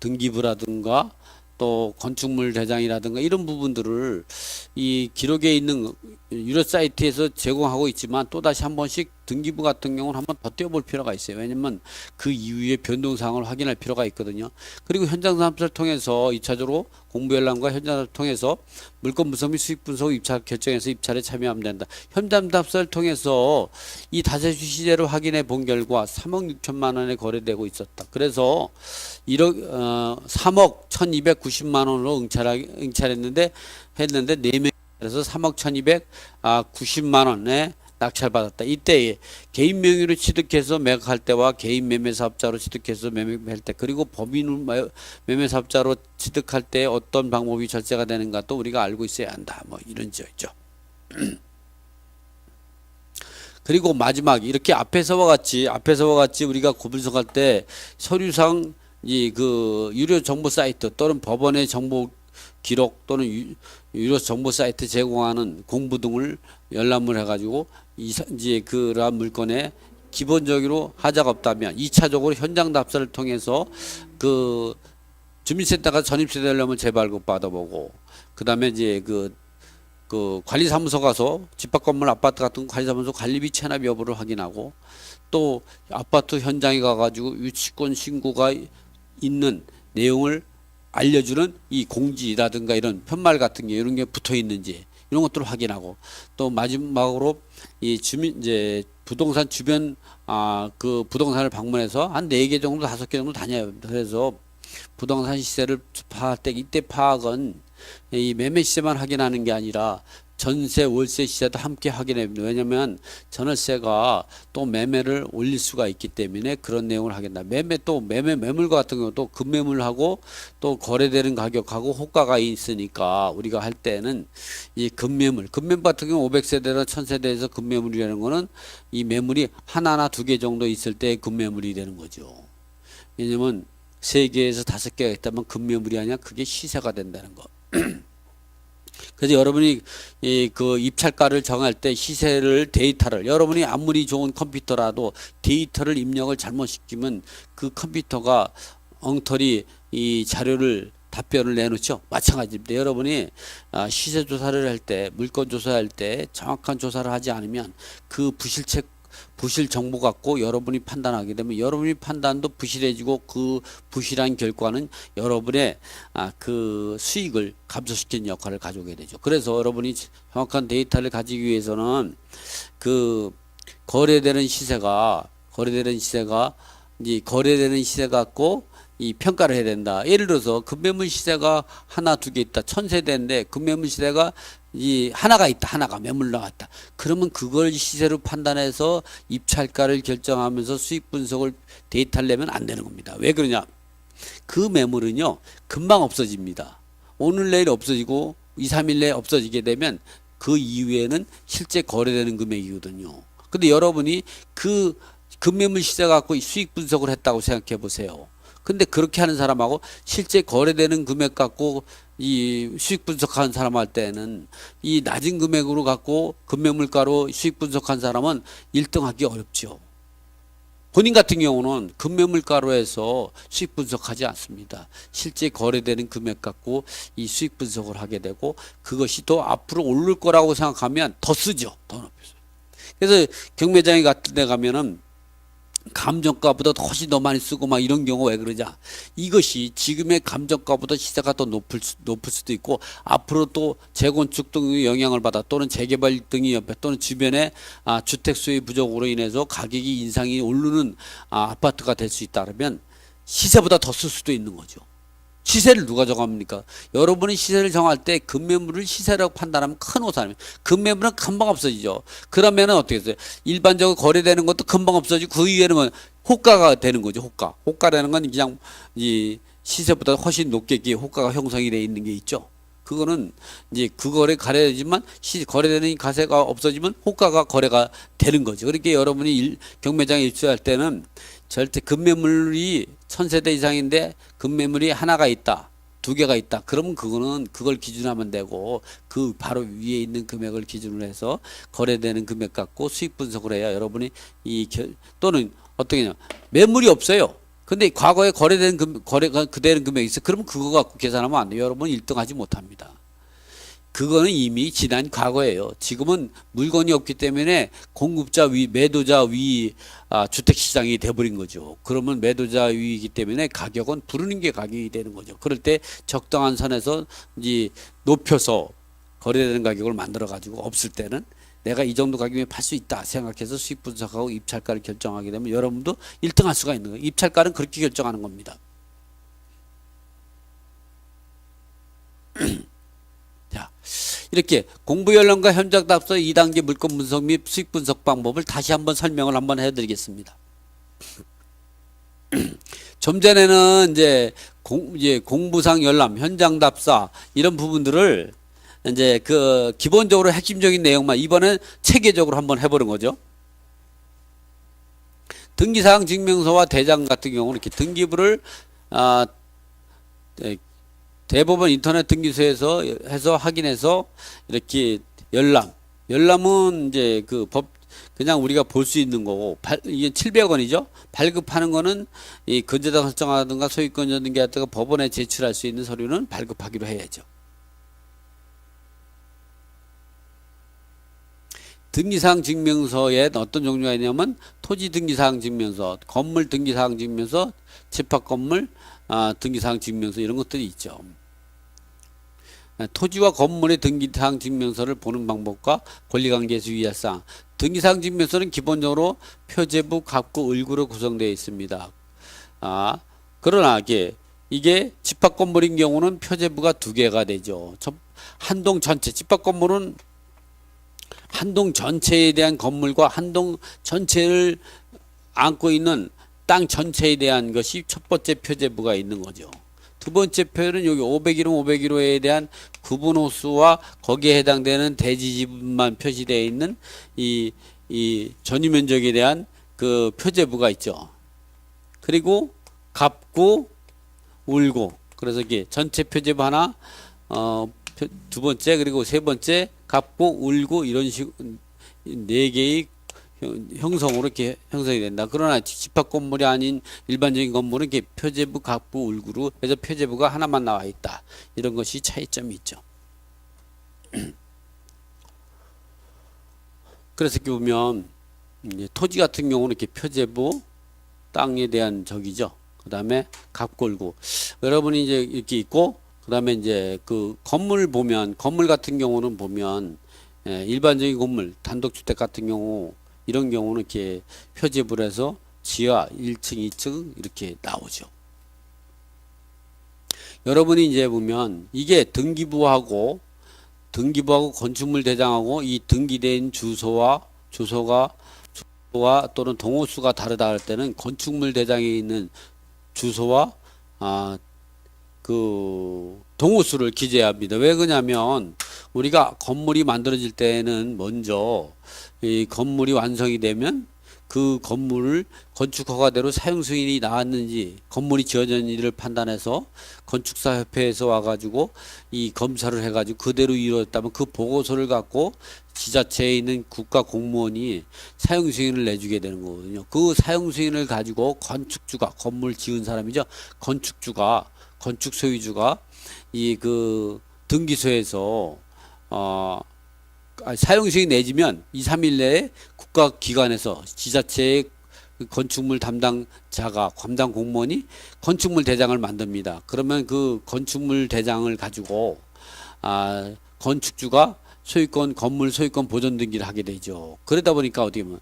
등기부라든가 또 건축물 대장이라든가 이런 부분들을 이 기록에 있는 유료 사이트에서 제공하고 있지만 또다시 한 번씩 등기부 같은 경우는 한번 더 떼어볼 필요가 있어요. 왜냐면 그 이후에 변동사항을 확인할 필요가 있거든요. 그리고 현장 답사를 통해서 2차적으로 공부열람과 현장 답사를 통해서 물건 분석 및 수익 분석 입찰 결정해서 입찰에 참여하면 된다. 현장 답사를 통해서 이 다세주 시세를 확인해 본 결과 3억 6천만 원에 거래되고 있었다. 그래서 3억 1290만 원으로 응찰했는데 4명이 그래서 3억 1290만 원에 낙찰받았다. 이때 개인 명의로 취득해서 매각할 때와 개인 매매사업자로 취득해서 매매할 때, 그리고 법인 매매사업자로 취득할 때 어떤 방법이 절세가 되는가 또 우리가 알고 있어야 한다. 뭐 이런 지어있죠. 그리고 마지막 이렇게 앞에서와 같이 우리가 구분석할 때 서류상 이 그 유료 정보 사이트 또는 법원의 정보 기록 또는 유료 정보 사이트 제공하는 공부 등을 열람을 해가지고 이제 그러한 물건에 기본적으로 하자가 없다면 2차적으로 현장 답사를 통해서 그 주민센터가 전입세대 열람을 재발급 받아보고, 그 다음에 이제 그 관리사무소 가서 집합건물 아파트 같은 관리사무소 관리비 체납 여부를 확인하고, 또 아파트 현장에 가가지고 유치권 신고가 있는 내용을 알려주는 이 공지라든가 이런 편말 같은 게 이런 게 붙어 있는지 이런 것들을 확인하고, 또 마지막으로 이 주민 이제 부동산 주변 그 부동산을 방문해서 한 4개 정도 5개 정도 다녀요. 그래서 부동산 시세를 파악할 때 이때 파악은 이 매매 시세만 확인하는 게 아니라 전세 월세 시세도 함께 확인해야 됩니다. 왜냐하면 전월세가 또 매매를 올릴 수가 있기 때문에 그런 내용을 하겠다. 매물과 같은 경우도 급매물하고 또 거래되는 가격하고 호가가 있으니까 우리가 할 때는 이 급매물 같은 경우 500세대나 1000세대에서 급매물이라는 거는 이 매물이 하나나 2개 정도 있을 때 급매물이 되는 거죠. 왜냐면 3개에서 5개가 있다면 급매물이 아니라 그게 시세가 된다는 거. 그래서 여러분이 그 입찰가를 정할 때 시세를 데이터를, 여러분이 아무리 좋은 컴퓨터라도 데이터를 입력을 잘못시키면 그 컴퓨터가 엉터리 이 자료를 답변을 내놓죠. 마찬가지입니다. 여러분이 시세 조사를 할 때, 물건 조사할 때 정확한 조사를 하지 않으면 그 부실 정보 갖고 여러분이 판단하게 되면 여러분이 판단도 부실해지고 그 부실한 결과는 여러분의 그 수익을 감소시키는 역할을 가져오게 되죠. 그래서 여러분이 정확한 데이터를 가지기 위해서는 그 거래되는 시세가 이제 거래되는 시세 갖고 이 평가를 해야 된다. 예를 들어서 급매물 시세가 하나 2개 있다. 1000세대인데 급매물 시세가 이 하나가 있다. 하나가 매물 나왔다. 그러면 그걸 시세로 판단해서 입찰가를 결정하면서 수익 분석을 데이터를 내면 안 되는 겁니다. 왜 그러냐? 그 매물은요 금방 없어집니다. 오늘 내일 없어지고 2, 3일 내에 없어지게 되면 그 이후에는 실제 거래되는 금액이거든요. 근데 여러분이 그 급매물 시세 갖고 수익 분석을 했다고 생각해 보세요. 근데 그렇게 하는 사람하고 실제 거래되는 금액 갖고 이 수익 분석하는 사람 할 때는 이 낮은 금액으로 갖고 급매물가로 수익 분석한 사람은 1등 하기 어렵죠. 본인 같은 경우는 급매물가로 해서 수익 분석하지 않습니다. 실제 거래되는 금액 갖고 이 수익 분석을 하게 되고, 그것이 더 앞으로 오를 거라고 생각하면 더 쓰죠. 더 높여서. 그래서 경매장에 같은 데 가면은 감정가보다 훨씬 더 많이 쓰고 막 이런 경우가 왜 그러냐? 이것이 지금의 감정가보다 시세가 더 높을 수도 있고, 앞으로 또 재건축 등의 영향을 받아 또는 재개발 등이 옆에 또는 주변에 주택 수요 부족으로 인해서 가격이 인상이 오르는 아파트가 될 수 있다 그러면 시세보다 더 쓸 수도 있는 거죠. 시세를 누가 정합니까? 여러분이 시세를 정할 때 급매물을 시세라고 판단하면 큰 오산입니다. 급매물은 금방 없어지죠. 그러면은 어떻게 했어요? 일반적으로 거래되는 것도 금방 없어지고 그 이후에는 뭐 호가가 되는 거죠. 호가라는 건 그냥 이 시세보다 훨씬 높게 호가가 형성이 되어 있는 게 있죠. 그거는 이제 그 거래 가려지만 거래되는 가세가 없어지면 호가가 거래가 되는 거죠. 그렇게 여러분이 경매장에 입주할 때는 절대 급매물이 1000세대 이상인데 급매물이 하나가 있다, 2개가 있다. 그러면 그거는 그걸 기준하면 되고, 그 바로 위에 있는 금액을 기준으로 해서 거래되는 금액 갖고 수익 분석을 해야 여러분이 또는 어떻게냐, 매물이 없어요. 근데 과거에 거래가 그대로 금액이 있어요. 그러면 그거 갖고 계산하면 안 돼요. 여러분 1등 하지 못합니다. 그거는 이미 지난 과거예요. 지금은 물건이 없기 때문에 공급자 위, 매도자 위 주택시장이 돼버린 거죠. 그러면 매도자 위이기 때문에 가격은 부르는 게 가격이 되는 거죠. 그럴 때 적당한 선에서 이제 높여서 거래되는 가격을 만들어 가지고, 없을 때는 내가 이 정도 가격에 팔 수 있다 생각해서 수익 분석하고 입찰가를 결정하게 되면 여러분도 1등 할 수가 있는 거예요. 입찰가는 그렇게 결정하는 겁니다. 자, 이렇게 공부 연령과 현장 답서 2단계 물건 분석 및 수익 분석 방법을 다시 한번 설명을 한번 해드리겠습니다. 좀 전에는 이제 공부상 열람, 현장 답사 이런 부분들을 이제 그 기본적으로 핵심적인 내용만 이번엔 체계적으로 한번 해보는 거죠. 등기사항 증명서와 대장 같은 경우는 이렇게 등기부를 대법원 인터넷 등기소에서 해서 확인해서 이렇게 열람은 이제 그 법 그냥 우리가 볼 수 있는 거고 이게 700원이죠. 발급하는 거는 이 건재당 설정하든가 소유권 전등기하다가 법원에 제출할 수 있는 서류는 발급하기로 해야죠. 등기사항 증명서에 어떤 종류가 있냐면 토지 등기사항 증명서, 건물 등기사항 증명서, 집합 건물 등기사항 증명서 이런 것들이 있죠. 토지와 건물의 등기사항 증명서를 보는 방법과 권리관계에서 유의할 사항. 등기사항 증명서는 기본적으로 표제부, 갑구, 을구로 구성되어 있습니다. 그러나 이게 집합 건물인 경우는 표제부가 2개가 되죠. 한동 전체, 집합 건물은 한동 전체에 대한 건물과 한동 전체를 안고 있는 땅 전체에 대한 것이 첫 번째 표제부가 있는 거죠. 두 번째 표현은 여기 501호, 501호에 대한 구분호수와 거기에 해당되는 대지 지분만 표시되어 있는 이 전유면적에 대한 그 표제부가 있죠. 그리고 갑구, 울구. 그래서 이게 전체 표제부 하나, 두 번째 그리고 세 번째 갑구, 울구 이런 식 4개의 형성으로 이렇게 형성이 된다. 그러나 집합 건물이 아닌 일반적인 건물은 이렇게 표제부, 갑구, 울구로 해서 표제부가 하나만 나와 있다. 이런 것이 차이점이 있죠. 그래서 이렇게 보면 이제 토지 같은 경우는 이렇게 표제부, 땅에 대한 적이죠. 그 다음에 갑구, 울구. 여러분이 이제 이렇게 있고, 그 다음에 이제 그 건물 보면, 건물 같은 경우는 보면 일반적인 건물, 단독주택 같은 경우 이런 경우는 이렇게 표제부로 해서 지하 1층, 2층 이렇게 나오죠. 여러분이 이제 보면 이게 등기부하고 건축물 대장하고 이 등기된 주소와 또는 동호수가 다르다 할 때는 건축물 대장에 있는 주소와 그 동호수를 기재해야 합니다. 왜 그러냐면 우리가 건물이 만들어질 때는 먼저 이 건물이 완성이 되면 그 건물을 건축 허가대로 사용 승인이 나왔는지 건물이 지어졌는지를 판단해서 건축사 협회에서 와가지고 이 검사를 해가지고 그대로 이루어졌다면 그 보고서를 갖고 지자체에 있는 국가 공무원이 사용 승인을 내주게 되는 거거든요. 그 사용 승인을 가지고 건축주가 건물 지은 사람이죠. 건축 소유주가 이 그 등기소에서 사용 승인 내지면 2, 3일 내에 국가기관에서 지자체의 건축물 담당자가 담당 공무원이 건축물 대장을 만듭니다. 그러면 그 건축물 대장을 가지고 건축주가 건물 소유권 보존 등기를 하게 되죠. 그러다 보니까 어떻게 보면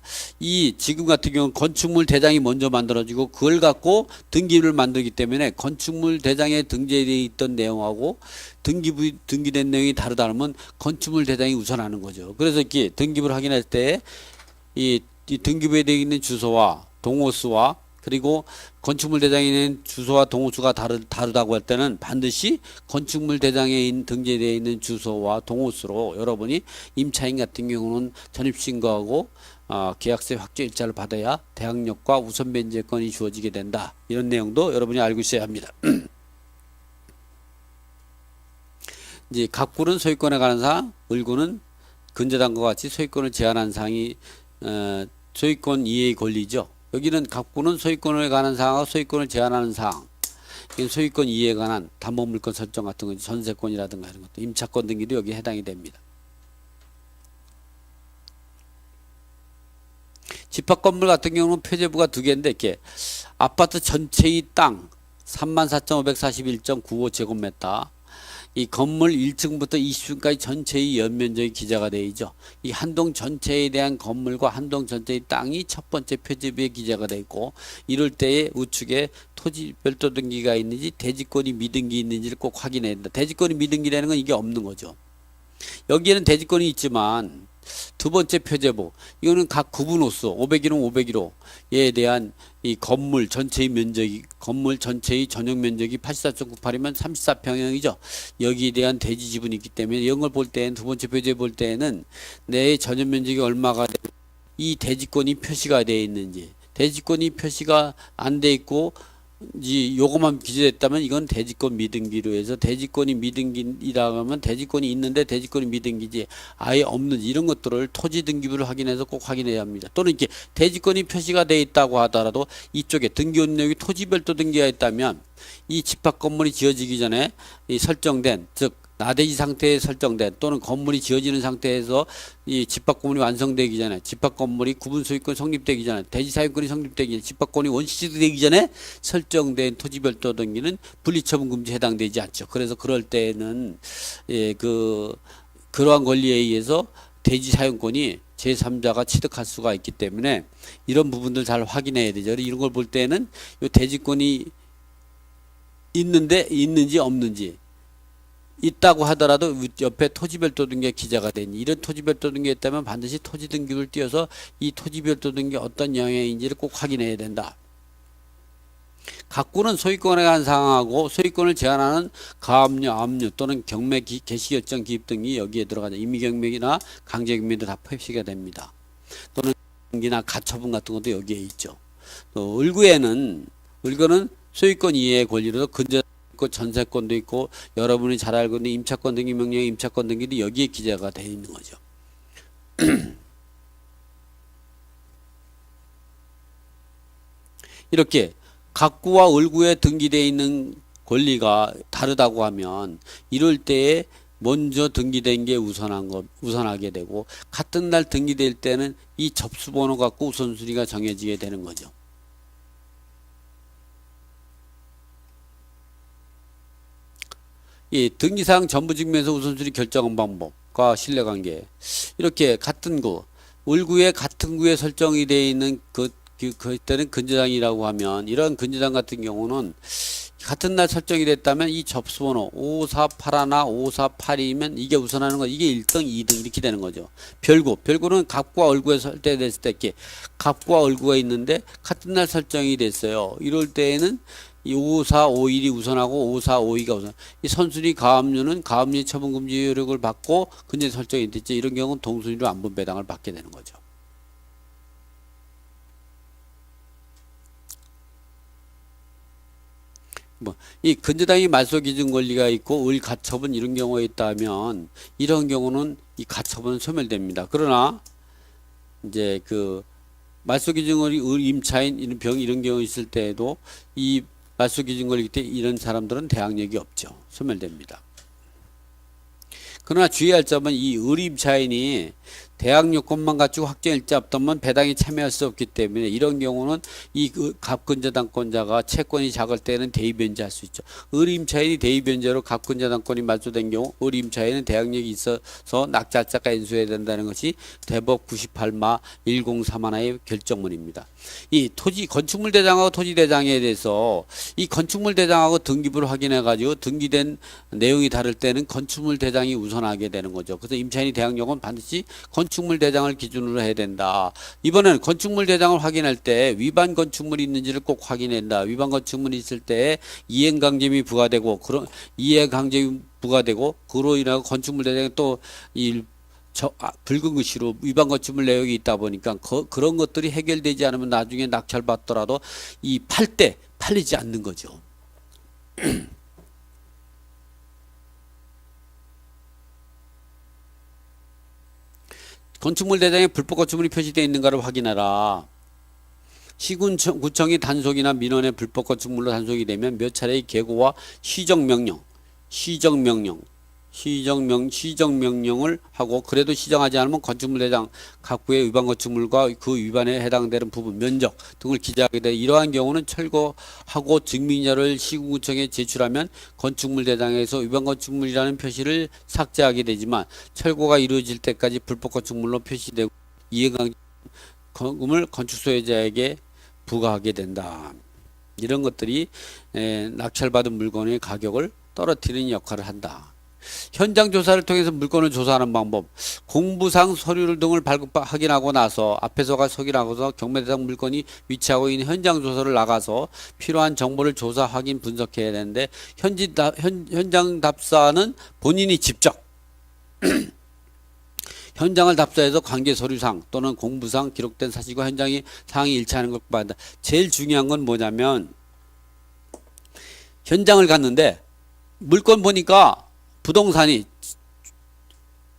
지금 같은 경우는 건축물 대장이 먼저 만들어지고 그걸 갖고 등기를 만들기 때문에 건축물 대장에 등재되어 있던 내용하고 등기된 내용이 다르다 하면 건축물 대장이 우선하는 거죠. 그래서 이렇게 등기부를 확인할 때 이 등기부에 되어 있는 주소와 동호수와 그리고 건축물 대장에 있는 주소와 동호수가 다르다고 할 때는 반드시 건축물 대장에 등재되어 있는 주소와 동호수로 여러분이 임차인 같은 경우는 전입신고하고 계약세 확정 일자를 받아야 대항력과 우선 변제권이 주어지게 된다. 이런 내용도 여러분이 알고 있어야 합니다. 이제 갑구는 소유권에 관한 사항, 을구는 근저당과 같이 소유권을 제한하는 사항이 소유권 이해의 권리죠. 여기는 갑구는 소유권에 관한 사항하고 소유권을 제한하는 사항, 소유권 이해에 관한 담보물권 설정 같은 거, 전세권이라든가 이런 것도, 임차권 등기도 여기에 해당이 됩니다. 집합건물 같은 경우는 표제부가 2개인데 이렇게 아파트 전체의 땅 34,541.95제곱미터 이 건물 1층부터 20층까지 전체의 연면적이 기재가 되어 있죠. 이 한동 전체에 대한 건물과 한동 전체의 땅이 첫 번째 표제부에 기재가 되어 있고 이럴 때에 우측에 토지 별도 등기가 있는지 대지권이 미등기 있는지를 꼭 확인해야 된다. 대지권이 미등기라는 건 이게 없는 거죠. 여기에는 대지권이 있지만 두 번째 표제보 이거는 각 구분호수 501호 501호에 대한 이 건물 전체의 면적이 건물 전체의 전용 면적이 84.98이면 34평형이죠. 여기에 대한 대지 지분이 있기 때문에 이런 걸 볼 때는 두 번째 표제 볼 때는 내 전용 면적이 얼마가 되고 이 대지권이 표시가 되어 있는지 대지권이 표시가 안 돼 있고 이 요거만 기재됐다면 이건 대지권 미등기로 해서 대지권이 미등기라고 하면 대지권이 있는데 대지권이 미등기지 아예 없는지 이런 것들을 토지 등기부를 확인해서 꼭 확인해야 합니다. 또는 이렇게 대지권이 표시가 돼 있다고 하더라도 이쪽에 등기 운영이 토지 별도 등기가 있다면 이 집합 건물이 지어지기 전에 이 설정된 즉 나대지 상태에 설정된 또는 건물이 지어지는 상태에서 이 집합건물이 완성되기 전에 집합건물이 구분소유권 성립되기 전에 대지사용권이 성립되기 전에 집합권이 원시되기 전에 설정된 토지별도 등기는 분리처분금지에 해당되지 않죠. 그래서 그럴 때는 그러한 권리에 의해서 대지사용권이 제3자가 취득할 수가 있기 때문에 이런 부분들 잘 확인해야 되죠. 이런 걸 볼 때는 이 대지권이 있는지 없는지 있다고 하더라도 옆에 토지별도 등기가 기재가 되니 이런 토지별도 등기가 있다면 반드시 토지 등기를 띄워서 이 토지별도 등기 어떤 영향인지를 꼭 확인해야 된다. 각구는 소유권에 관한 사항하고 소유권을 제한하는 가압류, 압류 또는 경매 개시결정 기입 등이 여기에 들어가죠. 임의경매나 강제경매도 다 표시가 됩니다. 또는 등기나 가처분 같은 것도 여기에 있죠. 또 을구는 소유권 이해의 권리로서 근저 전세권도 있고 여러분이 잘 알고 있는 임차권 등기 명령 임차권 등기도 여기에 기재가 되어 있는 거죠. 이렇게 각구와 을구에 등기되어 있는 권리가 다르다고 하면 이럴 때에 먼저 등기된 게 우선하게 되고 같은 날 등기될 때는 이 접수번호 갖고 우선순위가 정해지게 되는 거죠. 이 등기사항 전부 증명서 우선순위 결정한 방법과 신뢰관계 이렇게 같은 구 을구에 같은 구에 설정이 되어 있는 그때는 근저당이라고 하면 이런 근저당 같은 경우는 같은 날 설정이 됐다면 이 접수번호 5481, 5482면 이게 우선하는 거 이게 1등, 2등 이렇게 되는 거죠. 별구는 갑과 을구에 설정됐을 때 이렇게 갑과 을구가 있는데 같은 날 설정이 됐어요. 이럴 때에는 이 54, 51이 우선하고 54, 52가 우선. 이 선순위 가압류는 가압류 처분금지 효력을 받고 근저당 설정이 됐죠. 이런 경우는 동순위로 안분 배당을 받게 되는 거죠. 이 근저당이 말소 기준 권리가 있고 을 가처분 이런 경우가 있다면 이런 경우는 이 가처분은 소멸됩니다. 그러나 이제 말소 기준 권리 을 임차인 이런 병 이런 경우 있을 때에도 이 말소 기준 권리 때 이런 사람들은 대항력이 없죠. 소멸됩니다. 그러나 주의할 점은 이 을 임차인이 대항 요건만 갖추고 확정일자 없다면 배당에 참여할 수 없기 때문에 이런 경우는 이 갑근저당권자가 채권이 작을 때는 대의변제할 수 있죠. 을 임차인이 대의변제로 갑근저당권이 말소된 경우 을 임차인은 대항력이 있어서 낙찰자가 인수해야 된다는 것이 대법 98마 1031의 결정문입니다. 이 건축물 대장하고 토지 대장에 대해서 이 건축물 대장하고 등기부를 확인해 가지고 등기된 내용이 다를 때는 건축물 대장이 우선하게 되는 거죠. 그래서 임차인이 대항력은 반드시 건축물 대장을 기준으로 해야 된다. 이번에는 건축물 대장을 확인할 때 위반 건축물이 있는지를 꼭 확인한다. 위반 건축물이 있을 때 이행강제금이 부과되고 그런 이행강제금이 부과되고 그로 인하여 건축물 대장에 또 붉은 글씨로 위반 건축물 내역이 있다 보니까 그런 것들이 해결되지 않으면 나중에 낙찰받더라도 이 팔 때 팔리지 않는 거죠. 건축물 대장에 불법 건축물이 표시되어 있는가를 확인하라. 시군구청이 단속이나 민원의 불법 건축물로 단속이 되면 몇 차례의 계고와 시정명령을 하고 그래도 시정하지 않으면 건축물 대장 각구의 위반 건축물과 그 위반에 해당되는 부분 면적 등을 기재하게 돼 이러한 경우는 철거하고 증빙자를 시군구청에 제출하면 건축물 대장에서 위반 건축물이라는 표시를 삭제하게 되지만 철거가 이루어질 때까지 불법 건축물로 표시되고 이행강제금을 건축소유자에게 부과하게 된다. 이런 것들이 낙찰받은 물건의 가격을 떨어뜨리는 역할을 한다. 현장 조사를 통해서 물건을 조사하는 방법. 공부상 서류 등을 확인하고 나서 앞에서가 확인하고서 경매 대상 물건이 위치하고 있는 현장 조사를 나가서 필요한 정보를 조사, 확인, 분석해야 되는데 현장 답사는 본인이 직접 현장을 답사해서 관계 서류상 또는 공부상 기록된 사실과 현장의 상황이 일치하는 걸 봐야. 제일 중요한 건 뭐냐면 현장을 갔는데 물건 보니까 부동산이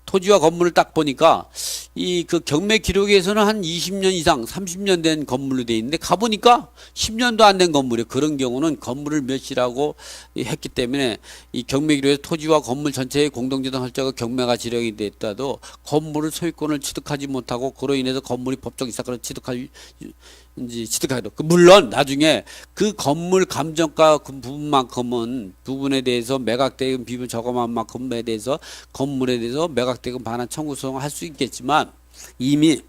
토지와 건물을 딱 보니까 이 그 경매 기록에서는 한 20년 이상 30년 된 건물로 돼 있는데 가보니까 10년도 안 된 건물이에요. 그런 경우는 건물을 몇이라고 했기 때문에 이 경매 기록에서 토지와 건물 전체의 공동재산 설정과 경매가 지정이 됐다도 건물을 소유권을 취득하지 못하고 그로 인해서 건물이 법적 이사건을 취득하기도. 물론 나중에 그 건물 감정가 그 부분에 대해서 매각대금 비율 저감한 만큼에 대해서 건물에 대해서 매각대금 반환 청구 소송을 할 수 있겠지만 이미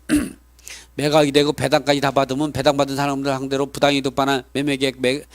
매각이 되고 배당까지 다 받으면 배당받은 사람들 상대로 부당이득 반환 매매계획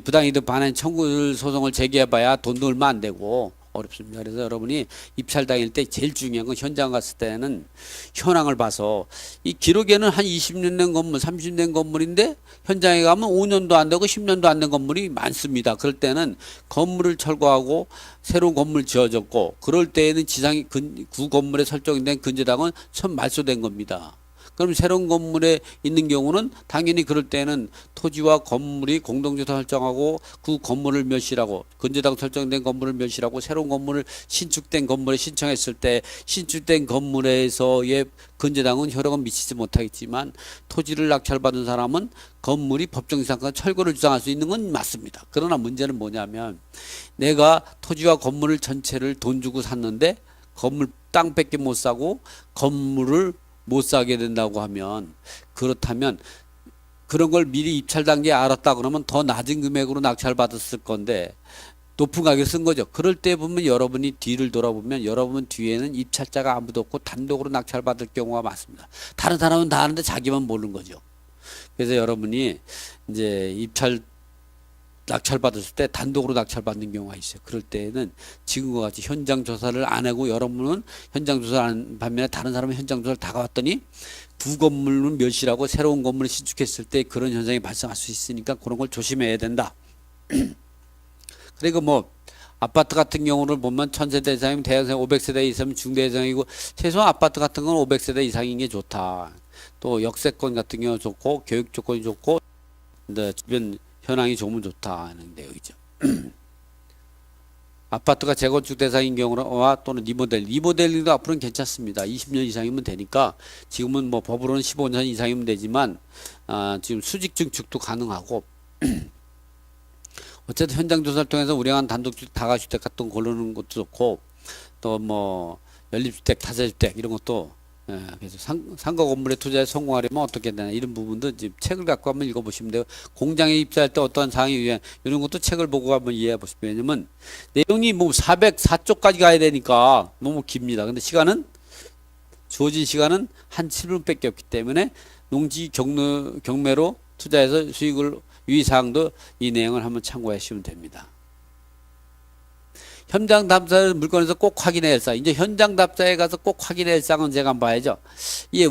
부당이득 반환 청구 소송을 제기해봐야 돈도 얼마 안 되고 어렵습니다. 그래서 여러분이 입찰 당일 때 제일 중요한 건 현장 갔을 때는 현황을 봐서 이 기록에는 한 20년 된 건물, 30년 된 건물인데 현장에 가면 5년도 안 되고 10년도 안 된 건물이 많습니다. 그럴 때는 건물을 철거하고 새로운 건물 지어졌고 그럴 때에는 지상이 구 건물에 설정된 근저당은 전 말소된 겁니다. 그럼 새로운 건물에 있는 경우는 당연히 그럴 때는 토지와 건물이 공동조사 설정하고 그 건물을 몇이라고 근저당 설정된 건물을 몇이라고 새로운 건물을 신축된 건물에 신청했을 때 신축된 건물에서의 근저당은 효력은 미치지 못하겠지만 토지를 낙찰받은 사람은 건물이 법정 이상권 철거를 주장할 수 있는 건 맞습니다. 그러나 문제는 뭐냐면 내가 토지와 건물을 전체를 돈 주고 샀는데 건물 땅밖에 못 사고 건물을 못 사게 된다고 하면 그렇다면 그런 걸 미리 입찰 단계에 알았다 그러면 더 낮은 금액으로 낙찰 받았을 건데 높은 가격을 쓴 거죠. 그럴 때 보면 여러분이 뒤를 돌아보면 여러분 뒤에는 입찰자가 아무도 없고 단독으로 낙찰 받을 경우가 많습니다. 다른 사람은 다 아는데 자기만 모르는 거죠. 그래서 여러분이 이제 낙찰 받았을 때 단독으로 낙찰 받는 경우가 있어요. 그럴 때에는 지금과 같이 현장 조사를 안 하고 여러분은 현장 조사를 안 반면에 다른 사람은 현장 조사를 다 가봤더니 두 건물은 몇이라고 새로운 건물을 신축했을 때 그런 현상이 발생할 수 있으니까 그런 걸 조심해야 된다. 그리고 뭐 아파트 같은 경우를 보면 1000세대 이상이면 대형세 500세대 이상이면 중대형이고 최소한 아파트 같은 건 500세대 이상인 게 좋다. 또 역세권 같은 경우 좋고 교육 조건이 좋고 주변 현황이 좋으면 좋다 하는 내용이죠. 아파트가 재건축 대상인 경우와 또는 리모델링도 앞으로는 괜찮습니다. 20년 이상이면 되니까 지금은 뭐 법으로는 15년 이상이면 되지만 지금 수직 증축도 가능하고 어쨌든 현장 조사를 통해서 우량한 단독주택, 다가주택 같은 거 고르는 것도 좋고 또 뭐 연립주택, 타세주택 이런 것도 그래서 상가 건물에 투자에 성공하려면 어떻게 되나 이런 부분도 지금 책을 갖고 한번 읽어보시면 돼요. 공장에 입사할 때 어떠한 사항이 유행 이런 것도 책을 보고 한번 이해해 보시면 왜냐면 내용이 뭐 404쪽까지 가야 되니까 너무 깁니다. 근데 주어진 시간은 한 7분밖에 없기 때문에 농지 경매로 투자해서 수익을 유의사항도 이 내용을 한번 참고하시면 됩니다. 현장 답사 물건에서 꼭 확인해야 할 사항. 이제 현장 답사에 가서 꼭 확인해야 할 사항은 제가 한번 봐야죠. 이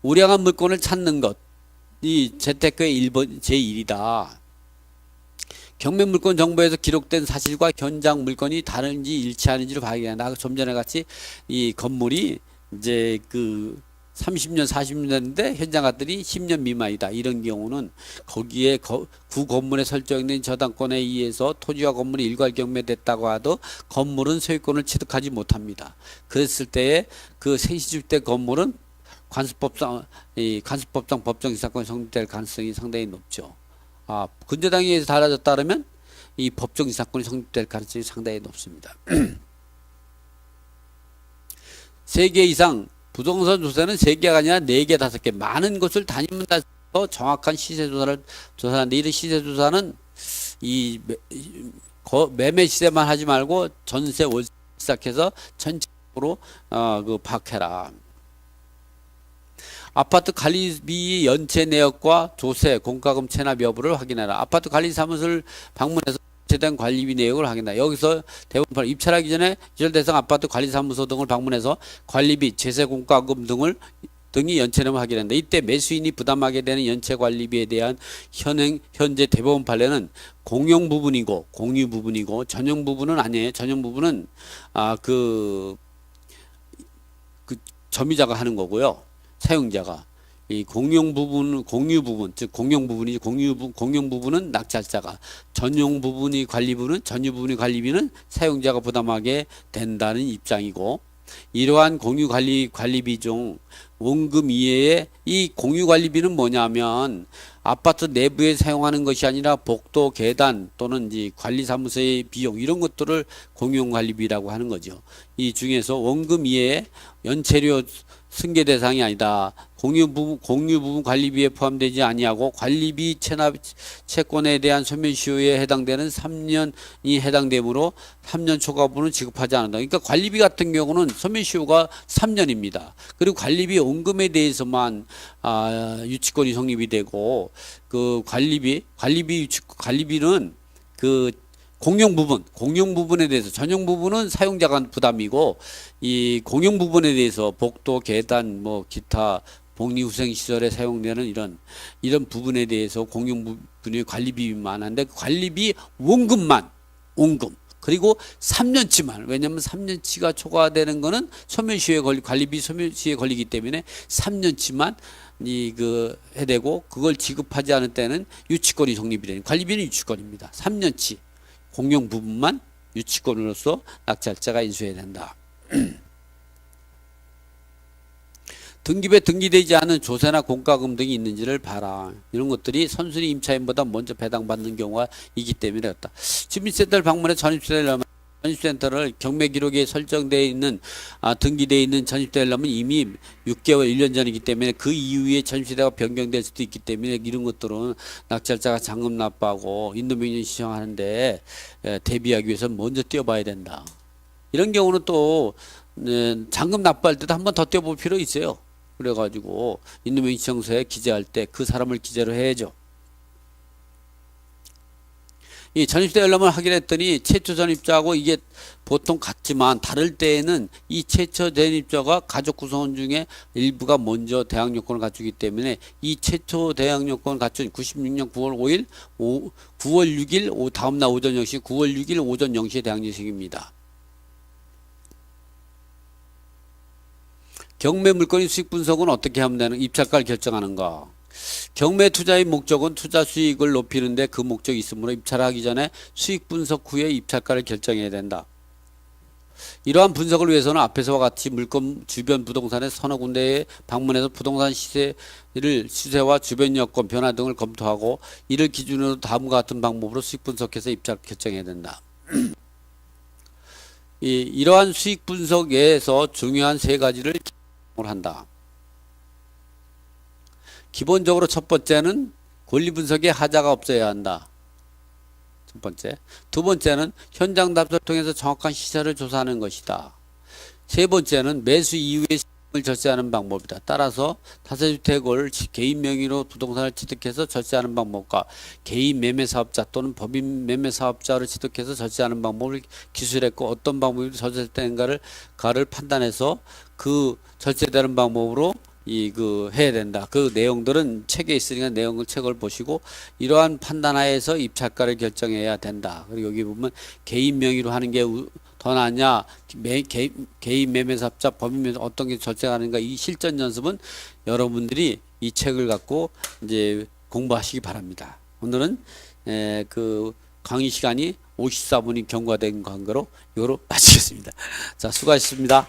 우량한 물건을 찾는 것. 이 재테크의 1번, 제1이다. 경매 물건 정보에서 기록된 사실과 현장 물건이 다른지 일치하는지를 봐야 한다. 좀 전에 같이 이 건물이 이제 30년, 40년 됐는데 현장 갔더니 10년 미만이다. 이런 경우는 거기에 구 건물에 설정된 저당권에 의해서 토지와 건물이 일괄 경매됐다고 하도 건물은 소유권을 취득하지 못합니다. 그랬을 때에 그 생시주택 건물은 관습법상 법정 이사건이 성립될 가능성이 상당히 높죠. 근저당에 의해서 달라졌다 그러면 이 법정 이사건이 성립될 가능성이 상당히 높습니다. 3개 이상 부동산 조사는 3개가 아니라 4개, 5개 많은 곳을 다니면 더 정확한 시세 조사를 조사하는데 이런 시세 조사는 이 매매 시세만 하지 말고 전세 월세 시작해서 전체적으로 파악해라. 아파트 관리비 연체 내역과 조세, 공과금 체납 여부를 확인해라. 아파트 관리 사무소를 방문해서 된 관리비 내역을 확인한다. 여기서 대부분 입찰하기 전에 이전 대상 아파트 관리사무소 등을 방문해서 관리비, 제세공과금 등이 연체됨을 확인한다. 이때 매수인이 부담하게 되는 연체 관리비에 대한 현재 대법원 판례는 공용 부분이고 공유 부분이고 전용 부분은 아니에요. 전용 부분은 그 점유자가 하는 거고요. 사용자가. 이 공용 부분, 공유 부분, 즉 공용 부분이 공용 부분은 낙찰자가, 전용 부분이 관리부는 전유 부분이 관리비는 사용자가 부담하게 된다는 입장이고, 이러한 공유 관리비 중 원금 이외에 이 공유 관리비는 뭐냐면 아파트 내부에 사용하는 것이 아니라 복도, 계단 또는 이제 관리사무소의 비용 이런 것들을 공용 관리비라고 하는 거죠. 이 중에서 원금 이외에 연체료 승계 대상이 아니다. 공유 부분 관리비에 포함되지 아니하고 관리비 체납 채권에 대한 소멸시효에 해당되는 3년이 해당되므로 3년 초과분은 지급하지 않는다. 그러니까 관리비 같은 경우는 소멸시효가 3년입니다. 그리고 관리비 원금에 대해서만 유치권이 성립이 되고 그 관리비는 그 공용 부분에 대해서 전용 부분은 사용자가 부담이고 이 공용 부분에 대해서 복도, 계단, 뭐 기타 복리후생시설에 사용되는 이런 부분에 대해서 공용 부분의 관리비만 한데 관리비 원금 그리고 3년치만 왜냐하면 3년치가 초과되는 거는 관리비 소멸시효에 걸리기 때문에 3년치만 해되고 그걸 지급하지 않을 때는 유치권이 성립이 되는 관리비는 유치권입니다. 3년치 공용 부분만 유치권으로서 낙찰자가 인수해야 된다. 등기부에 등기되지 않은 조세나 공과금 등이 있는지를 봐라. 이런 것들이 선순위 임차인보다 먼저 배당받는 경우가 있기 때문에 그렇다. 주민센터를 방문해 전입센터를 경매 기록에 설정되어 있는 등기되어 있는 전입되려면 이미 6개월 1년 전이기 때문에 그 이후에 전입세대가 변경될 수도 있기 때문에 이런 것들은 낙찰자가 잔금 납부하고 인도명령 신청하는데 대비하기 위해서 먼저 뛰어봐야 된다. 이런 경우는 또 잔금 납부할 때도 한 번 더 뛰어볼 필요 있어요. 그래가지고 인도명령 신청서에 기재할 때 그 사람을 기재로 해야죠. 이 전입세 열람을 확인했더니 최초 전입자하고 이게 보통 같지만 다를 때에는 이 최초 전입자가 가족 구성원 중에 일부가 먼저 대항 요건을 갖추기 때문에 이 최초 대항 요건을 갖춘 96년 9월 5일 9월 6일 다음날 오전 0시 9월 6일 오전 0시에 대항 예식입니다. 경매 물건의 수익 분석은 어떻게 하면 되는 입찰가를 결정하는가? 경매 투자의 목적은 투자 수익을 높이는데 그 목적이 있으므로 입찰하기 전에 수익 분석 후에 입찰가를 결정해야 된다. 이러한 분석을 위해서는 앞에서와 같이 물건 주변 부동산의 서너 군데에 방문해서 부동산 시세와 주변 여건 변화 등을 검토하고 이를 기준으로 다음과 같은 방법으로 수익 분석해서 입찰 결정해야 된다. 이러한 수익 분석에서 중요한 세 가지를 한다. 기본적으로 첫 번째는 권리 분석에 하자가 없어야 한다. 첫 번째. 두 번째는 현장 답사를 통해서 정확한 시세를 조사하는 것이다. 세 번째는 매수 이후에 시세를 절세하는 방법이다. 따라서 다세주택을 개인 명의로 부동산을 취득해서 절세하는 방법과 개인 매매사업자 또는 법인 매매사업자를 취득해서 절세하는 방법을 기술했고 어떤 방법이 절세되는가를 판단해서 그 절세되는 방법으로 해야 된다. 그 내용들은 책에 있으니까 책을 보시고 이러한 판단하에서 입찰가를 결정해야 된다. 그리고 여기 보면 개인 명의로 하는 게 더 낫냐, 개인 매매사업자, 법인 매매 어떤 게 절세하는가 이 실전 연습은 여러분들이 이 책을 갖고 이제 공부하시기 바랍니다. 오늘은 그 강의 시간이 54분이 경과된 관계로 이거로 마치겠습니다. 자, 수고하셨습니다.